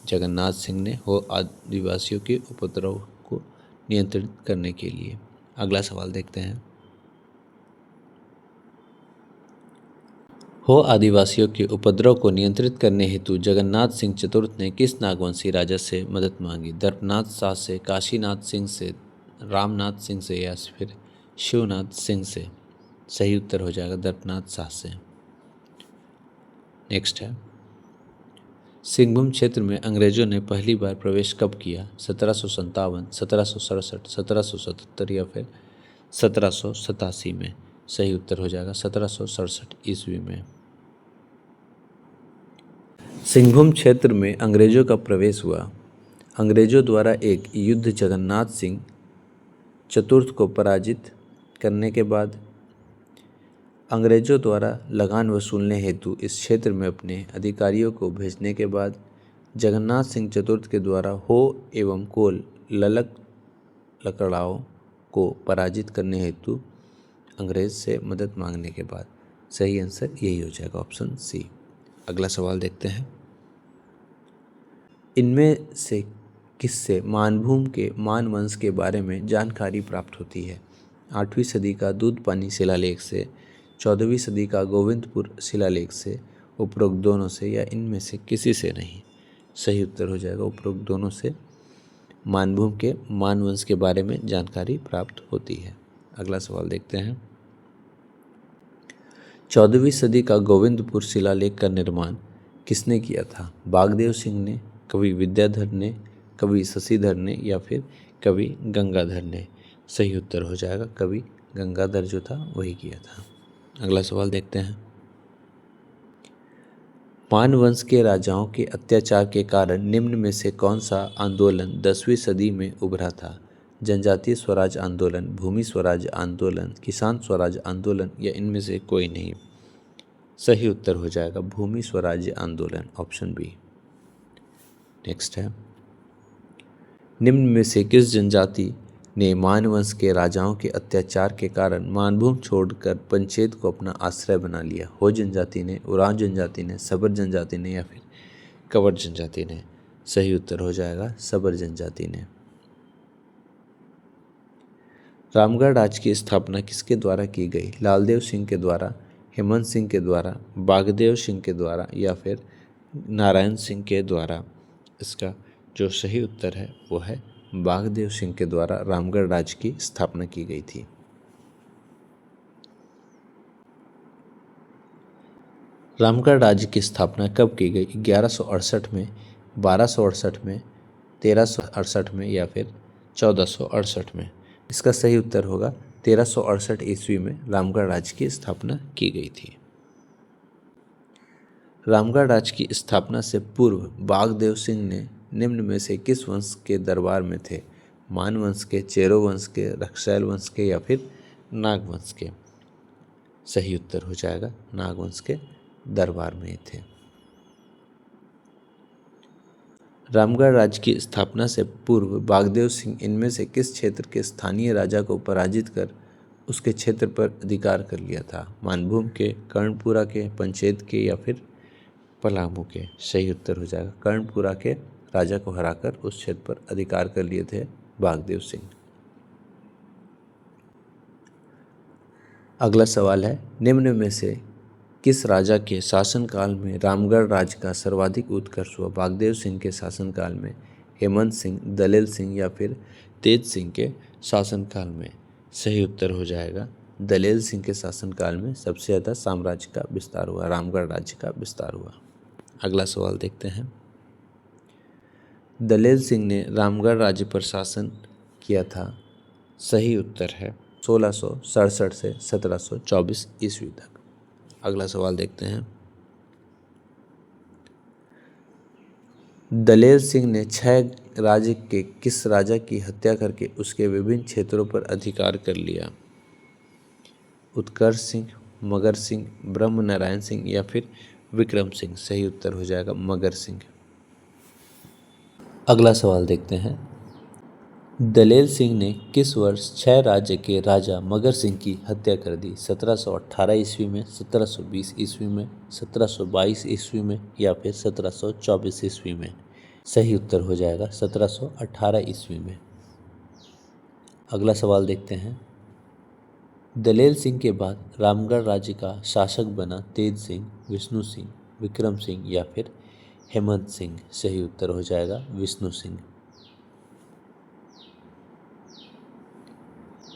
जगन्नाथ सिंह ने हो आदिवासियों के उपद्रव को नियंत्रित करने के लिए। अगला सवाल देखते हैं। हो आदिवासियों के उपद्रव को नियंत्रित करने हेतु जगन्नाथ सिंह चतुर्थ ने किस नागवंशी राजा से मदद मांगी? दर्पनाथ शाह से, काशीनाथ सिंह से, रामनाथ सिंह से या फिर शिवनाथ सिंह से? सही उत्तर हो जाएगा दर्पनाथ शाह से। नेक्स्ट है, सिंहभूम क्षेत्र में अंग्रेजों ने पहली बार प्रवेश कब किया? 1757, 1767, 1777 या फिर 1787 में? सही उत्तर हो जाएगा 1767 ईस्वी में। सिंहभूम क्षेत्र में अंग्रेजों का प्रवेश हुआ। अंग्रेजों द्वारा एक युद्ध जगन्नाथ सिंह चतुर्थ को पराजित करने के बाद अंग्रेजों द्वारा लगान वसूलने हेतु इस क्षेत्र में अपने अधिकारियों को भेजने के बाद जगन्नाथ सिंह चतुर्थ के द्वारा हो एवं कोल लकड़ाओं को पराजित करने हेतु अंग्रेज से मदद मांगने के बाद सही आंसर यही हो जाएगा ऑप्शन सी। अगला सवाल देखते हैं। इनमें से किससे मानभूम के मान वंश के बारे में जानकारी प्राप्त होती है? 8वीं सदी का दूध पानी शिलालेख से, 14वीं सदी का गोविंदपुर शिलालेख से, उपरोक्त दोनों से या इनमें से किसी से नहीं? सही उत्तर हो जाएगा उपरोक्त दोनों से मानभूम के मान वंश के बारे में जानकारी प्राप्त होती है। अगला सवाल देखते हैं। 14वीं सदी का गोविंदपुर शिलालेख का निर्माण किसने किया था? बागदेव सिंह ने, कवि विद्याधर ने, कवि शशिधर ने या फिर कवि गंगाधर ने? सही उत्तर हो जाएगा कवि गंगाधर जो था वही किया था। अगला सवाल देखते हैं। मान वंश के राजाओं के अत्याचार के कारण निम्न में से कौन सा आंदोलन 10वीं सदी में उभरा था? जनजातीय स्वराज आंदोलन, भूमि स्वराज आंदोलन, किसान स्वराज आंदोलन या इनमें से कोई नहीं? सही उत्तर हो जाएगा भूमि स्वराज्य आंदोलन ऑप्शन बी। नेक्स्ट है, निम्न में से किस जनजाति ने मान वंश के राजाओं के अत्याचार के कारण मानभूम छोड़कर पंचेत को अपना आश्रय बना लिया? हो जनजाति ने, उरांव जनजाति ने, सबर जनजाति ने या फिर कंवर जनजाति ने? सही उत्तर हो जाएगा सबर जनजाति ने। रामगढ़ राज्य की स्थापना किसके द्वारा की गई? लालदेव सिंह के द्वारा, हेमंत सिंह के द्वारा, बागदेव सिंह के द्वारा या फिर नारायण सिंह के द्वारा? इसका जो सही उत्तर है वो है बागदेव सिंह के द्वारा रामगढ़ राज्य की स्थापना की गई थी। रामगढ़ राज्य की स्थापना कब की गई? 1168 में, 1268 में, 1368 में या फिर 1468 में? इसका सही उत्तर होगा 1368 ईस्वी में रामगढ़ राज्य की स्थापना की गई थी। रामगढ़ राज्य की स्थापना से पूर्व बागदेव सिंह ने निम्न में से किस वंश के दरबार में थे? मान वंश के, चेरो वंश के, रक्षैल वंश के या फिर नाग वंश के? सही उत्तर हो जाएगा नाग वंश के दरबार में थे। रामगढ़ राज्य की स्थापना से पूर्व बागदेव सिंह इनमें से किस क्षेत्र के स्थानीय राजा को पराजित कर उसके क्षेत्र पर अधिकार कर लिया था? मानभूम के, कर्णपुरा के, पंचेत के या फिर पलामू के। सही उत्तर हो जाएगा। कर्णपुरा के राजा को हराकर उस क्षेत्र पर अधिकार कर लिए थे बागदेव सिंह। अगला सवाल है, निम्न में से किस राजा के शासनकाल में रामगढ़ राज्य का सर्वाधिक उत्कर्ष हुआ? बागदेव सिंह के शासनकाल में, हेमंत सिंह, दलेल सिंह या फिर तेज सिंह के शासनकाल में? सही उत्तर हो जाएगा, दलेल सिंह के शासनकाल में सबसे ज़्यादा साम्राज्य का विस्तार हुआ, रामगढ़ राज्य का विस्तार हुआ। अगला सवाल देखते हैं, दलेल सिंह ने रामगढ़ राज्य पर शासन किया था। सही उत्तर है 1667 से 1724 ईस्वी तक। अगला सवाल देखते हैं, दलेल सिंह ने 6 राज्य के किस राजा की हत्या करके उसके विभिन्न क्षेत्रों पर अधिकार कर लिया? उत्कर्ष सिंह, मगर सिंह, ब्रह्म नारायण सिंह या फिर विक्रम सिंह? सही उत्तर हो जाएगा मगर सिंह। अगला सवाल देखते हैं, दलेल सिंह ने किस वर्ष 6 राज्य के राजा मगर सिंह की हत्या कर दी? 1718 ईस्वी में, 1720 ईस्वी में, 1722 ईस्वी में या फिर 1724 ईस्वी में? सही उत्तर हो जाएगा 1718 ईस्वी में। अगला सवाल देखते हैं, दलेल सिंह के बाद रामगढ़ राज्य का शासक बना तेज सिंह, विष्णु सिंह, विक्रम सिंह या फिर हेमंत सिंह? सही उत्तर हो जाएगा विष्णु सिंह।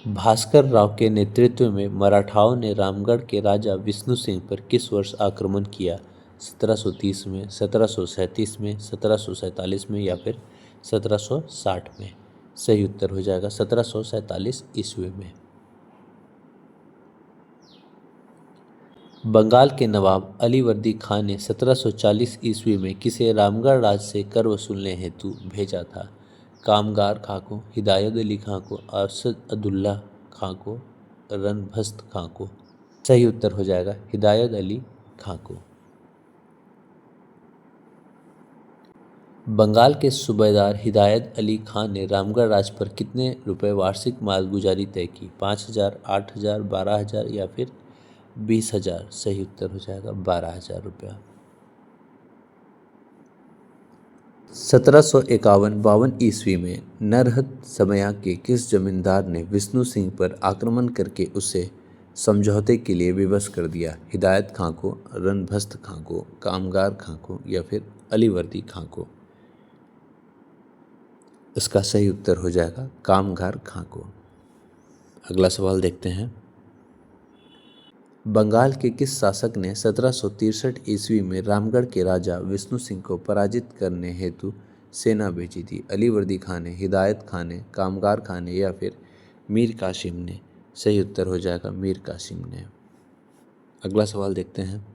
भास्कर राव के नेतृत्व में मराठाओं ने रामगढ़ के राजा विष्णु सिंह पर किस वर्ष आक्रमण किया? 1730 में, 1737 में, 1747 में या फिर 1760 में? सही उत्तर हो जाएगा 1747 ईस्वी में। बंगाल के नवाब अलीवर्दी खान ने 1740 ईस्वी में किसे रामगढ़ राज्य से कर वसूलने हेतु भेजा था? कामगार खां को, हिदायत अली खां को, असदुल्ला खां को, रणभस्त खां को? सही उत्तर हो जाएगा हिदायत अली खां को। बंगाल के सूबेदार हिदायत अली खान ने रामगढ़ राज्य पर कितने रुपए वार्षिक मालगुजारी तय की? 5,000, 8,000, 12,000 या फिर 20,000? सही उत्तर हो जाएगा 12,000 रुपया। 1751-52 ईस्वी में नरहत समया के किस जमींदार ने विष्णु सिंह पर आक्रमण करके उसे समझौते के लिए विवश कर दिया? हिदायत खां को, रणभस्त खां को, कामगार खां को या फिर अलीवर्दी खां को? इसका सही उत्तर हो जाएगा कामगार खां को। अगला सवाल देखते हैं, बंगाल के किस शासक ने 1763 ईस्वी में रामगढ़ के राजा विष्णु सिंह को पराजित करने हेतु सेना भेजी थी? अलीवर्दी खान ने, हिदायत खान ने, कामगार खान ने या फिर मीर कासिम ने? सही उत्तर हो जाएगा मीर कासिम ने। अगला सवाल देखते हैं,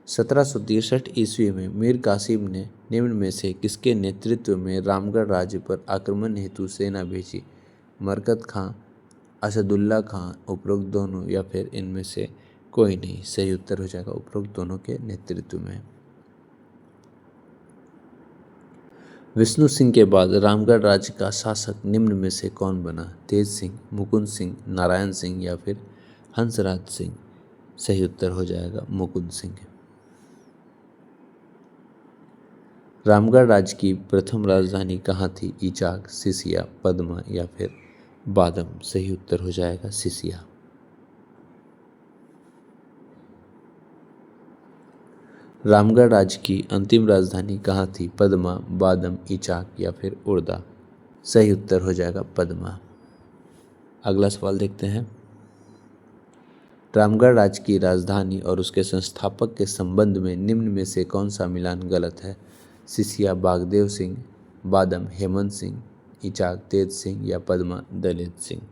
1763 ईस्वी में मीर कासिम ने निम्न में से किसके नेतृत्व में रामगढ़ राज्य पर आक्रमण हेतु सेना भेजी? मरकत खां, असदुल्ला खां, उपरोक्त दोनों या फिर इनमें से कोई नहीं? सही उत्तर हो जाएगा उपरोक्त दोनों के नेतृत्व में। विष्णु सिंह के बाद रामगढ़ राज्य का शासक निम्न में से कौन बना? तेज सिंह, मुकुंद सिंह, नारायण सिंह या फिर हंसराज सिंह? सही उत्तर हो जाएगा मुकुंद सिंह। रामगढ़ राज्य की प्रथम राजधानी कहाँ थी? ईचाक, सिसिया, पदमा या फिर बादम? सही उत्तर हो जाएगा सिसिया। रामगढ़ राज्य की अंतिम राजधानी कहाँ थी? पदमा, बादम, ईचाक या फिर उड़दा? सही उत्तर हो जाएगा पदमा। अगला सवाल देखते हैं, रामगढ़ राज्य की राजधानी और उसके संस्थापक के संबंध में निम्न में से कौन सा मिलान गलत है? सिसिया बागदेव सिंह, बादम हेमंत सिंह, ईचाक तेज सिंह या पदमा दलित सिंह?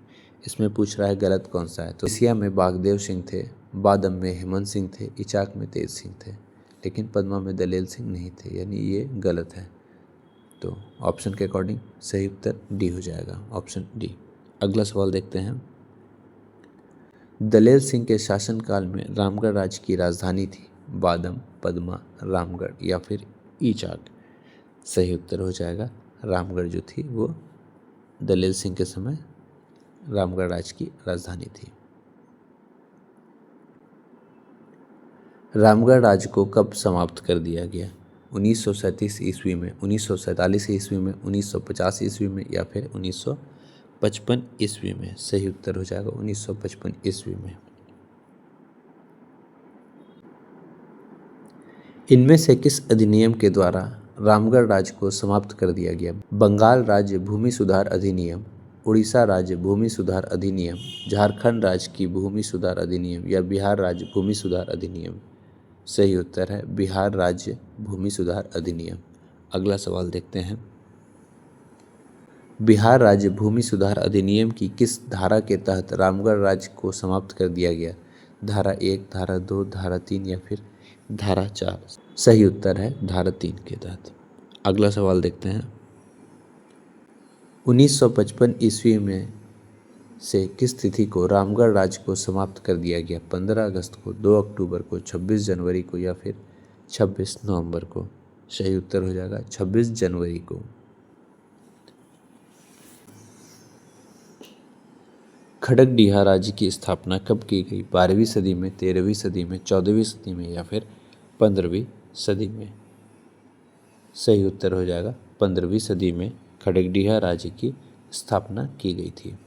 इसमें पूछ रहा है गलत कौन सा है। तो सिसिया में बागदेव सिंह थे, बादम में हेमंत सिंह थे, ईचाक में तेज सिंह थे, लेकिन पदमा में दलेल सिंह नहीं थे, यानी ये गलत है। तो ऑप्शन के अकॉर्डिंग सही उत्तर डी हो जाएगा, ऑप्शन डी। अगला सवाल देखते हैं, दलेल सिंह के शासनकाल में रामगढ़ राज्य की राजधानी थी बादम, पदमा, रामगढ़ या फिर ईचाक? सही उत्तर हो जाएगा रामगढ़ जो थी वो दलेल सिंह के समय रामगढ़ राज्य की राजधानी थी। रामगढ़ राज्य को कब समाप्त कर दिया गया? 1937 ईस्वी में, 1947 ईस्वी में, 1950 ईस्वी में या फिर 1955 ईस्वी में? सही उत्तर हो जाएगा 1955 ईस्वी में। इनमें से किस अधिनियम के द्वारा रामगढ़ राज्य को समाप्त कर दिया गया? बंगाल राज्य भूमि सुधार अधिनियम, उड़ीसा राज्य भूमि सुधार अधिनियम, झारखंड राज्य की भूमि सुधार अधिनियम या बिहार राज्य भूमि सुधार अधिनियम? सही उत्तर है बिहार राज्य भूमि सुधार अधिनियम। अगला सवाल देखते हैं। बिहार राज्य भूमि सुधार अधिनियम की किस धारा के तहत रामगढ़ राज्य को समाप्त कर दिया गया? धारा 1, धारा 2, धारा 3 या फिर धारा 4? सही उत्तर है धारा 3 के तहत। अगला सवाल देखते हैं। 1955 ईस्वी में से किस तिथि को रामगढ़ राज्य को समाप्त कर दिया गया? 15 अगस्त को, 2 अक्टूबर को, 26 जनवरी को या फिर 26 नवंबर को? सही उत्तर हो जाएगा 26 जनवरी को। खड़गडिहा राज्य की स्थापना कब की गई? 12वीं सदी में, 13वीं सदी में, 14वीं सदी में या फिर 15वीं सदी में? सही उत्तर हो जाएगा 15वीं सदी में खड़गडिहा राज्य की स्थापना की गई थी।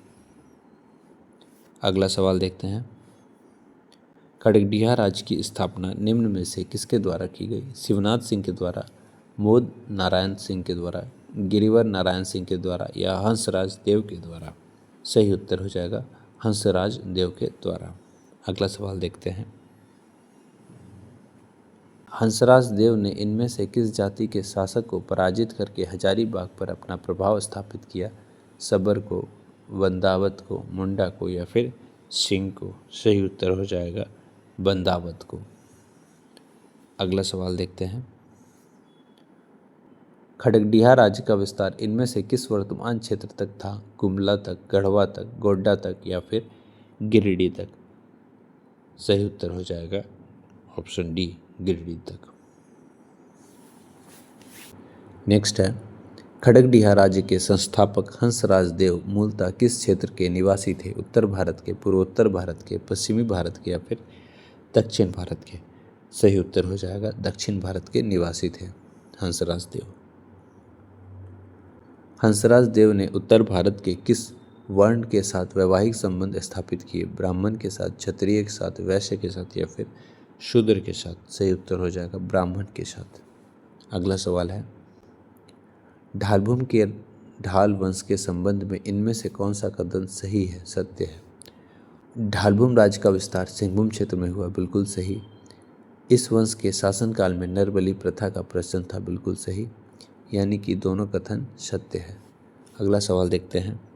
अगला सवाल देखते हैं। खड़गडिहा राज्य की स्थापना निम्न में से किसके द्वारा की गई? शिवनाथ सिंह के द्वारा, मोद नारायण सिंह के द्वारा, गिरिवर नारायण सिंह के द्वारा या हंसराज देव के द्वारा? सही उत्तर हो जाएगा हंसराज देव के द्वारा। अगला सवाल देखते हैं। हंसराज देव ने इनमें से किस जाति के शासक को पराजित करके हजारीबाग पर अपना प्रभाव स्थापित किया? सबर को, बंदावत को, मुंडा को या फिर सिंह को? सही उत्तर हो जाएगा बंदावत को। अगला सवाल देखते हैं। खड़गडिहा राज्य का विस्तार इनमें से किस वर्तमान क्षेत्र तक था? गुमला तक, गढ़वा तक, गोड्डा तक या फिर गिरिडीह तक? सही उत्तर हो जाएगा ऑप्शन डी गिरिडीह तक। नेक्स्ट है, खड़गडिहा राज्य के संस्थापक हंसराज देव मूलतः किस क्षेत्र के निवासी थे? उत्तर भारत के, पूर्वोत्तर भारत के, पश्चिमी भारत के या फिर दक्षिण भारत के? सही उत्तर हो जाएगा दक्षिण भारत के निवासी थे हंसराज देव। हंसराज देव ने उत्तर भारत के किस वर्ण के साथ वैवाहिक संबंध स्थापित किए? ब्राह्मण के साथ, क्षत्रिय के साथ, वैश्य के साथ या फिर शूद्र के साथ? सही उत्तर हो जाएगा ब्राह्मण के साथ। अगला सवाल है, ढालभूम के ढाल वंश के संबंध में इनमें से कौन सा कथन सही है, सत्य है? ढालभूम राज्य का विस्तार सिंहभूम क्षेत्र में हुआ, बिल्कुल सही। इस वंश के शासनकाल में नरबलि प्रथा का प्रचलन था, बिल्कुल सही। यानी कि दोनों कथन सत्य है। अगला सवाल देखते हैं।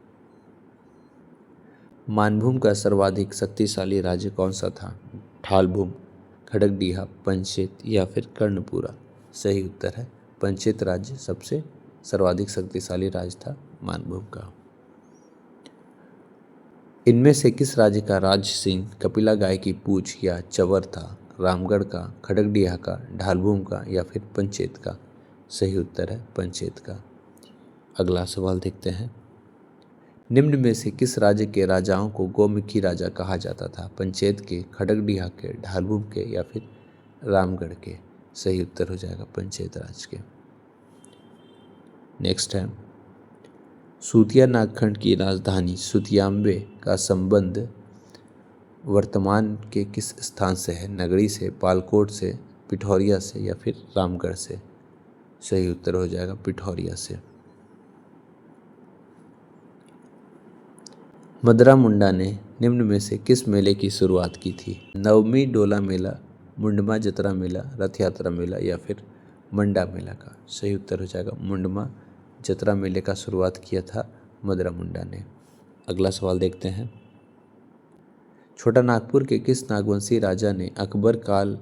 मानभूम का सर्वाधिक शक्तिशाली राज्य कौन सा था? ढालभूम, खड़गडिहा, पंचेत या फिर कर्णपुरा? सही उत्तर है पंचेत राज्य सबसे सर्वाधिक शक्तिशाली राज्य था मानभूम का। इनमें से किस राज्य का राज सिंह कपिला गाय की पूंछ या चवर था? रामगढ़ का, खड़गडिहा का, ढालभूम का या फिर पंचेत का? सही उत्तर है पंचेत का। अगला सवाल देखते हैं। निम्न में से किस राज्य के राजाओं को गोमुखी राजा कहा जाता था? पंचेत के, खड़गडिहा के, ढालभूम के या फिर रामगढ़ के? सही उत्तर हो जाएगा पंचेत राज्य के। नेक्स्ट है, सूतिया नागखंड की राजधानी सुतियाम्बे का संबंध वर्तमान के किस स्थान से है? नगरी से, पालकोट से, पिठौरिया से या फिर रामगढ़ से? सही उत्तर हो जाएगा पिठौरिया से। मदरा मुंडा ने निम्न में से किस मेले की शुरुआत की थी? नवमी डोला मेला, मुंडमा जतरा मेला, रथ यात्रा मेला या फिर मंडा मेला का? सही उत्तर हो जाएगा मुंडमा जतरा मेले का शुरुआत किया था मदरा मुंडा ने। अगला सवाल देखते हैं। छोटा नागपुर के किस नागवंशी राजा ने अकबर काल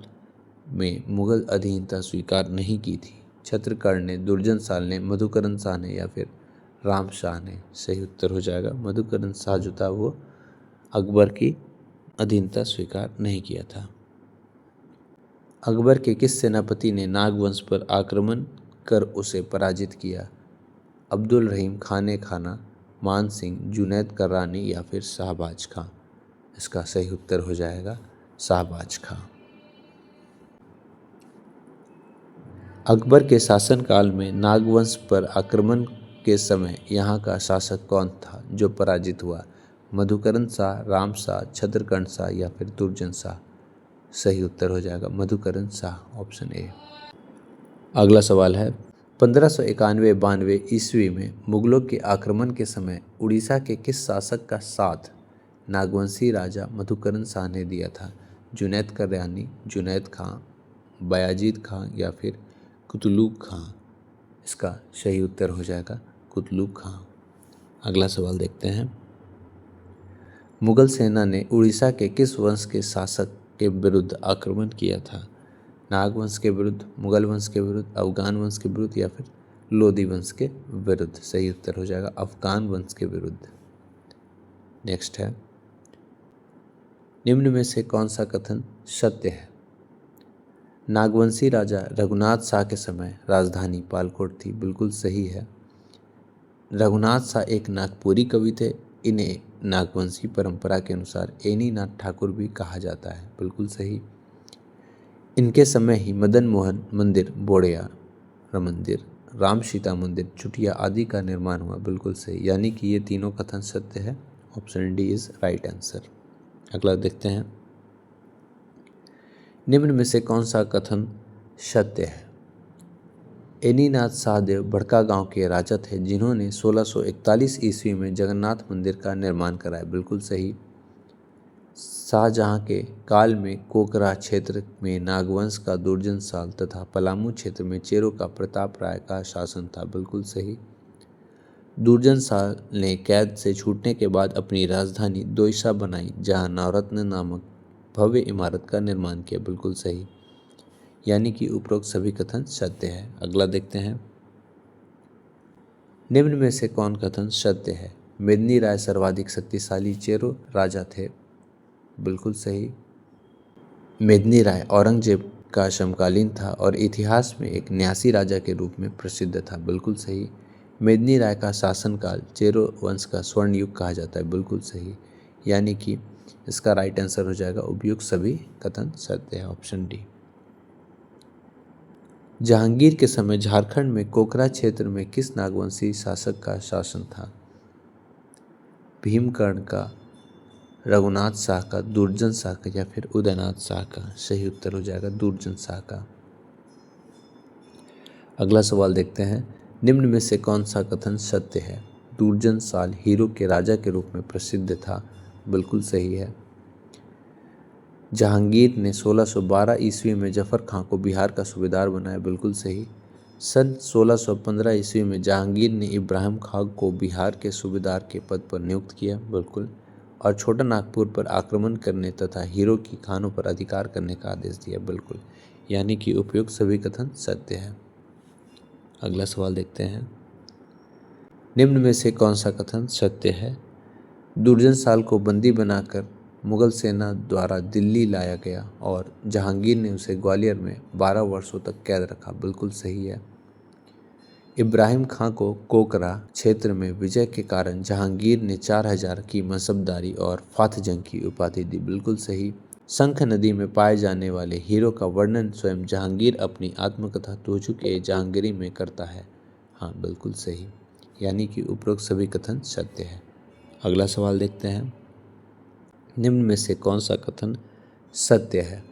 में मुगल अधीनता स्वीकार नहीं की थी? छत्रकर्ण ने, दुर्जन साल ने, मधुकरण शाह ने या फिर राम शाह ने? सही उत्तर हो जाएगा मधुकरण शाह जो था वो अकबर की अधीनता स्वीकार नहीं किया था। अकबर के किस सेनापति ने नागवंश पर आक्रमण कर उसे पराजित किया? अब्दुल रहीम खान खाना, मान सिंह, जुनैद कर्रानी या फिर शाहबाज खां? इसका सही उत्तर हो जाएगा शाहबाज खां। अकबर के शासनकाल में नागवंश पर आक्रमण के समय यहाँ का शासक कौन था जो पराजित हुआ? मधुकरण शाह, राम शाह, छत्रकंठ शाह या फिर दुर्जन शाह? सही उत्तर हो जाएगा मधुकरण शाह, ऑप्शन ए। अगला सवाल है 1591-92 ईस्वी में मुगलों के आक्रमण के समय उड़ीसा के किस शासक का साथ नागवंशी राजा मधुकरण शाह ने दिया था? जुनैद कल्याणी, जुनैद खां, बायाजीद खां या फिर कुतलुक खां? इसका सही उत्तर हो जाएगा कुतलुक खां। अगला सवाल देखते हैं। मुगल सेना ने उड़ीसा के किस वंश के शासक के विरुद्ध आक्रमण किया था? नागवंश के विरुद्ध, मुगल वंश के विरुद्ध, अफगान वंश के विरुद्ध या फिर लोधी वंश के विरुद्ध? सही उत्तर हो जाएगा अफगान वंश के विरुद्ध। नेक्स्ट है, निम्न में से कौन सा कथन सत्य है? नागवंशी राजा रघुनाथ शाह के समय राजधानी पालकोट थी। बिल्कुल सही है। रघुनाथ शाह एक नागपुरी कवि थे। इन्हें नागवंशी परंपरा के अनुसार एनीनाथ ठाकुर भी कहा जाता है। बिल्कुल सही। इनके समय ही मदन मोहन मंदिर, बोड़िया मंदिर, राम सीता मंदिर, चुटिया आदि का निर्माण हुआ। बिल्कुल सही, यानी कि ये तीनों कथन सत्य है। Option D is right answer. अगला देखते हैं, निम्न में से कौन सा कथन सत्य है? एनीनाथ शाहदेव बड़का गांव के राजा थे जिन्होंने 1641 ईस्वी में जगन्नाथ मंदिर का निर्माण कराया। बिल्कुल सही। शाहजहां के काल में कोकरा क्षेत्र में नागवंश का दुर्जन साल तथा पलामू क्षेत्र में चेरो का प्रताप राय का शासन था। बिल्कुल सही। दुर्जन साल ने कैद से छूटने के बाद अपनी राजधानी दोइसा बनाई जहां नवरत्न नामक भव्य इमारत का निर्माण किया। बिल्कुल सही, यानी कि उपरोक्त सभी कथन सत्य है। अगला देखते हैं, निम्न में से कौन कथन सत्य है? मेदिनी राय सर्वाधिक शक्तिशाली चेरो राजा थे। बिल्कुल सही। मेदिनी राय औरंगजेब का समकालीन था और इतिहास में एक न्यासी राजा के रूप में प्रसिद्ध था। बिल्कुल सही। मेदिनी राय का शासनकाल चेरो वंश का स्वर्ण युग कहा जाता है। बिल्कुल सही, यानी कि इसका राइट आंसर हो जाएगा उपयुक्त सभी कथन सत्य है, ऑप्शन डी। जहांगीर के समय झारखंड में कोकरा क्षेत्र में किस नागवंशी शासक का शासन था? भीमकर्ण का, रघुनाथ शाह का, दुर्जन शाह का या फिर उदयनाथ शाह का? सही उत्तर हो जाएगा दुर्जन शाह का। अगला सवाल देखते हैं, निम्न में से कौन सा कथन सत्य है? दुर्जन साल हीरो के राजा के रूप में प्रसिद्ध था। बिल्कुल सही है। जहांगीर ने 1612 ईस्वी में जफर खां को बिहार का सूबेदार बनाया। बिल्कुल सही। सन 1615 ईस्वी में जहांगीर ने इब्राहिम खां को बिहार के सूबेदार के पद पर नियुक्त किया। बिल्कुल। और छोटा नागपुर पर आक्रमण करने तथा हीरो की खानों पर अधिकार करने का आदेश दिया। बिल्कुल, यानी कि उपयुक्त सभी कथन सत्य है। अगला सवाल देखते हैं, निम्न में से कौन सा कथन सत्य है? दुर्जन साल को बंदी बनाकर मुगल सेना द्वारा दिल्ली लाया गया और जहांगीर ने उसे ग्वालियर में 12 वर्षों तक कैद रखा। बिल्कुल सही है। इब्राहिम खां को कोकरा क्षेत्र में विजय के कारण जहांगीर ने 4000 की मनसबदारी और फाथ जंग की उपाधि दी। बिल्कुल सही। शंख नदी में पाए जाने वाले हीरो का वर्णन स्वयं जहांगीर अपनी आत्मकथा तुजुक ए जहांगीरी में करता है। हाँ, बिल्कुल सही, यानी कि उपरोक्त सभी कथन सत्य है। अगला सवाल देखते हैं, निम्न में से कौन सा कथन सत्य है?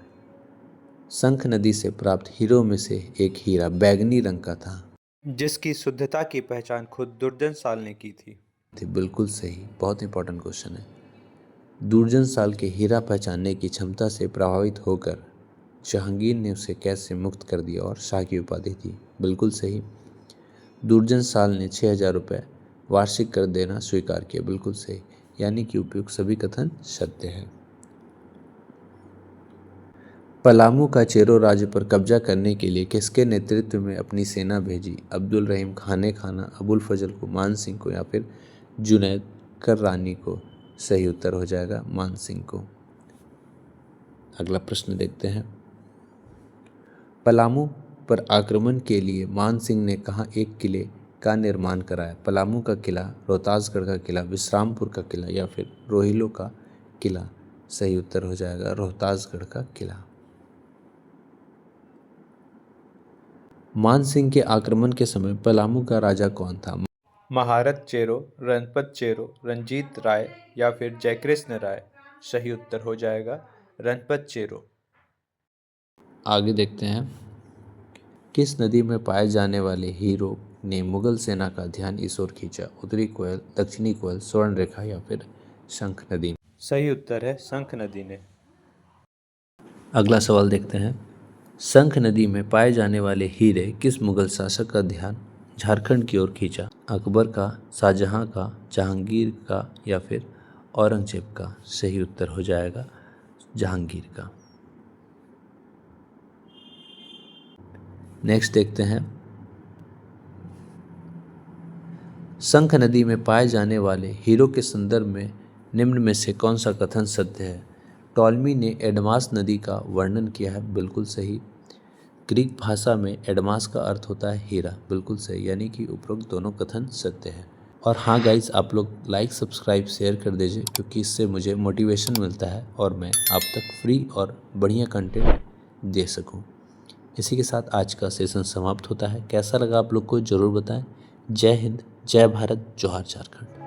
शंख नदी से प्राप्त हीरो में से एक हीरा बैंगनी रंग का था जिसकी शुद्धता की पहचान खुद दुर्जन साल ने की थी। बिल्कुल सही, बहुत इंपॉर्टेंट क्वेश्चन है। दुर्जन साल के हीरा पहचानने की क्षमता से प्रभावित होकर जहांगीर ने उसे कैद से मुक्त कर दिया और शाह की उपाधि दी। बिल्कुल सही। दुर्जन साल ने 6000 रुपये वार्षिक कर देना स्वीकार किया। बिल्कुल सही, यानी कि उपयुक्त सभी कथन सत्य है। पलामू का चेरो राज्य पर कब्जा करने के लिए किसके नेतृत्व में अपनी सेना भेजी? अब्दुल रहीम खाने खाना, अबुल फजल को, मान सिंह को या फिर जुनैद कर्रानी को? सही उत्तर हो जाएगा मान सिंह को। अगला प्रश्न देखते हैं, पलामू पर आक्रमण के लिए मान सिंह ने कहाँ एक किले का निर्माण कराया? पलामू का किला, रोहतासगढ़ का किला, विश्रामपुर का किला या फिर रोहिलो का किला? सही उत्तर हो जाएगा रोहतासगढ़ का किला। मान सिंह के आक्रमण के समय पलामू का राजा कौन था? महारत चेरो, रणपत चेरो, रंजीत राय या फिर जयकृष्ण राय। सही उत्तर हो जाएगा रणपत चेरो। आगे देखते हैं, किस नदी में पाए जाने वाले हीरो ने मुगल सेना का ध्यान इस ओर खींचा? उत्तरी कोयल, दक्षिणी कोयल, स्वर्ण रेखा या फिर शंख नदी? सही उत्तर है शंख नदी ने। अगला सवाल देखते हैं, शंख नदी में पाए जाने वाले हीरे किस मुगल शासक का ध्यान झारखंड की ओर खींचा? अकबर का, शाहजहां का, जहांगीर का या फिर औरंगजेब का? सही उत्तर हो जाएगा जहांगीर का। नेक्स्ट देखते हैं, शंख नदी में पाए जाने वाले हीरो के संदर्भ में निम्न में से कौन सा कथन सत्य है? टॉलमी ने एडमास नदी का वर्णन किया है, बिल्कुल सही। ग्रीक भाषा में एडमास का अर्थ होता है हीरा, बिल्कुल सही, यानी कि उपरोक्त दोनों कथन सत्य है। और हाँ गाइस, आप लोग लाइक, सब्सक्राइब, शेयर कर दीजिए, क्योंकि इससे मुझे मोटिवेशन मिलता है और मैं आप तक फ्री और बढ़िया कंटेंट दे सकूँ। इसी के साथ आज का सेशन समाप्त होता है। कैसा लगा आप लोग को ज़रूर बताएं। जय हिंद, जय भारत, जोहार झारखंड।